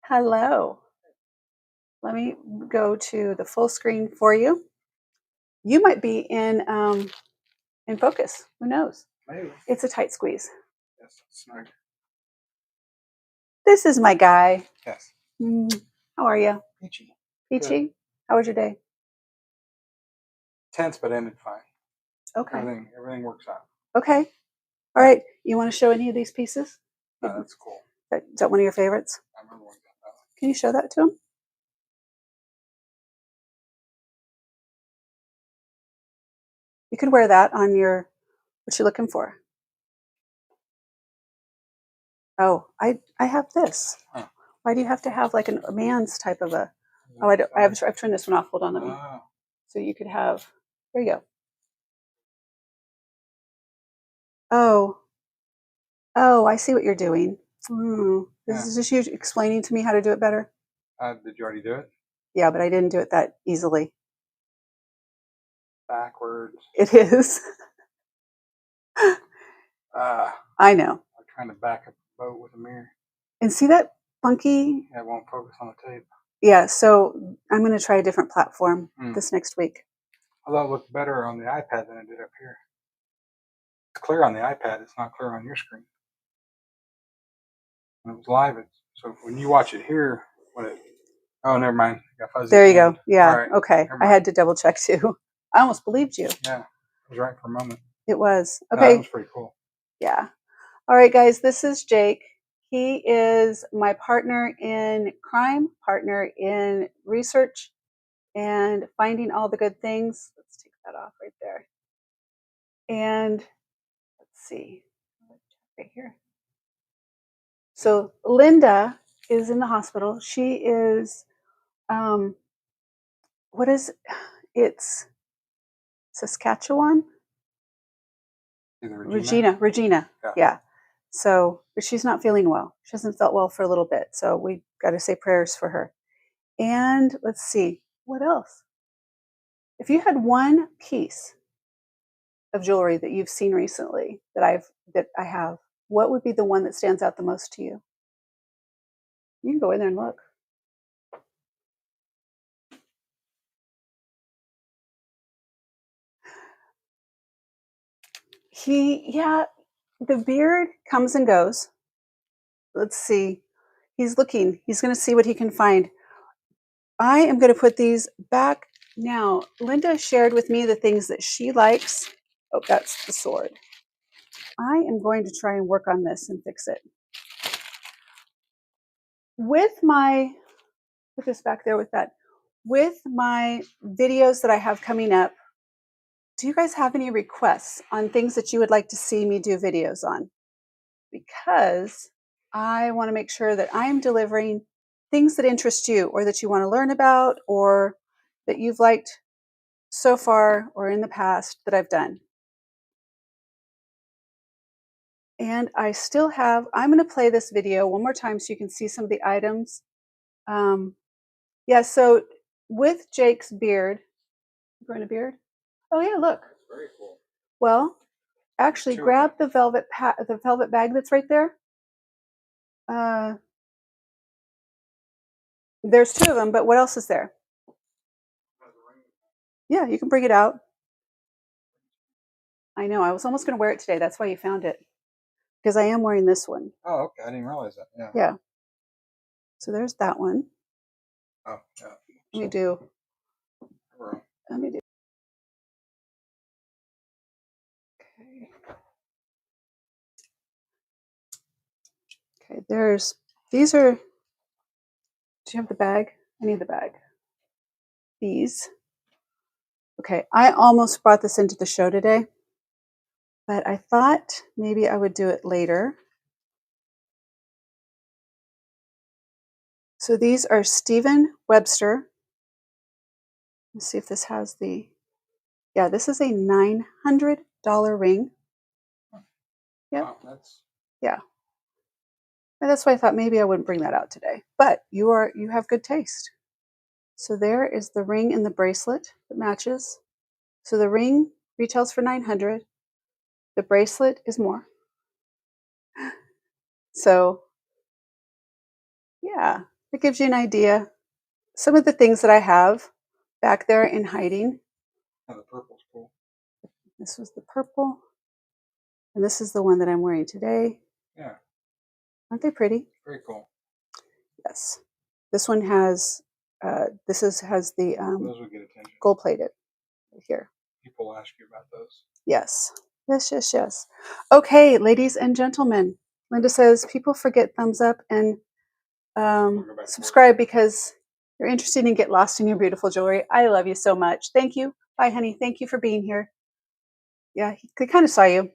Hello. Let me go to the full screen for you. You might be in focus. Who knows? Maybe. It's a tight squeeze. Yes, snug. This is my guy. Yes. How are you? Peachy. Peachy? Good. How was your day? Tense, but ended fine. Okay. Everything works out. Okay. All right. You want to show any of these pieces? Oh, that's cool. Is that one of your favorites? I remember when that was. Can you show that to him? You could wear that on your, what you looking for? Oh, I have this. Huh. Why do you have to have like a man's type of a, oh, I've turned this one off. Hold on, let me. So you could have, there you go. Oh, I see what you're doing. Is this you explaining to me how to do it better? Did you already do it? Yeah, but I didn't do it that easily. Backwards. It is. I know. I'm trying to back up the boat with a mirror. And see that funky? Yeah, it won't focus on the tape. Yeah, so I'm going to try a different platform this next week. Although it looked better on the iPad than it did up here. It's clear on the iPad. It's not clear on your screen. When it was live, so when you watch it here, oh, never mind. Got fuzzy. There you go. Yeah. Right. Okay. I had to double check too. I almost believed you. Yeah. It was right for a moment. It was. Okay. That was pretty cool. Yeah. All right, guys. This is Jake. He is my partner in crime, partner in research, and finding all the good things. Let's take that off right there. And let's see. Right here. So Linda is in the hospital. She is, what is, it's Saskatchewan? Regina. Yeah. So, but she's not feeling well. She hasn't felt well for a little bit. So we got to say prayers for her. And let's see, what else? If you had one piece of jewelry that you've seen recently that I have, what would be the one that stands out the most to you? You can go in there and look. The beard comes and goes. Let's see. He's looking. He's going to see what he can find. I am going to put these back now. Linda shared with me the things that she likes. Oh, that's the sword. I am going to try and work on this and fix it. Put this back there with that. With my videos that I have coming up do you guys have any requests on things that you would like to see me do videos on? Because I want to make sure that I'm delivering things that interest you or that you want to learn about or that you've liked so far or in the past that I've done. And I still have, I'm going to play this video one more time so you can see some of the items. Yeah, so with Jake's beard, growing a beard? Oh yeah, look. That's very cool. Well, actually Two of grab them. the velvet bag that's right there. There's two of them, but what else is there? Yeah, you can bring it out. I know, I was almost going to wear it today. That's why you found it. Because I am wearing this one. Oh, okay. I didn't realize that. Yeah. Yeah. So there's that one. Oh, yeah. Let me do. Cover 'em. Let me do. Okay. Okay, there's, these are, do you have the bag? I need the bag. These. Okay, I almost brought this into the show today, but I thought maybe I would do it later. So these are Stephen Webster. Let's see if this has the, yeah, this is a $900 ring. Yep. Wow, Yeah. And that's why I thought maybe I wouldn't bring that out today. But you have good taste. So there is the ring and the bracelet that matches. So the ring retails for $900. The bracelet is more. So yeah, it gives you an idea. Some of the things that I have back there in hiding. oh, the purple's cool. This was the purple. And this is the one that I'm wearing today. Yeah. Aren't they pretty? Very cool. Yes. This one has has the Those would get attention. gold plated right here. People ask you about those. Yes. Yes. Okay, ladies and gentlemen. Linda says people forget thumbs up and subscribe because you're interested in get lost in your beautiful jewelry. I love you so much. Thank you. Bye, honey. Thank you for being here. Yeah, he kind of saw you.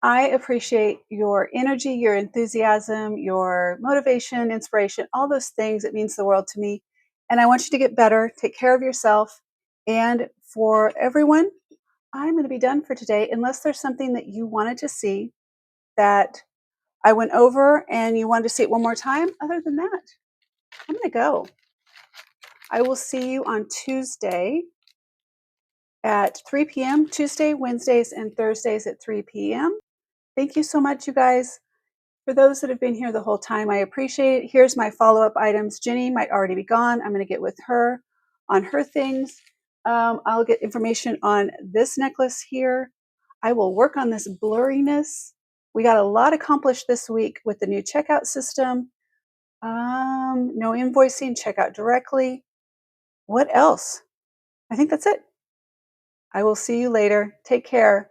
I appreciate your energy, your enthusiasm, your motivation, inspiration, all those things. It means the world to me. And I want you to get better, take care of yourself. And for everyone, I'm going to be done for today, unless there's something that you wanted to see that I went over and you wanted to see it one more time. Other than that, I'm going to go. I will see you on Tuesday at 3 p.m. Tuesday, Wednesdays, and Thursdays at 3 p.m. Thank you so much, you guys. For those that have been here the whole time, I appreciate it. Here's my follow-up items. Jenny might already be gone. I'm going to get with her on her things. I'll get information on this necklace here. I will work on this blurriness. We got a lot accomplished this week with the new checkout system. No invoicing, checkout directly. What else? I think that's it. I will see you later. Take care.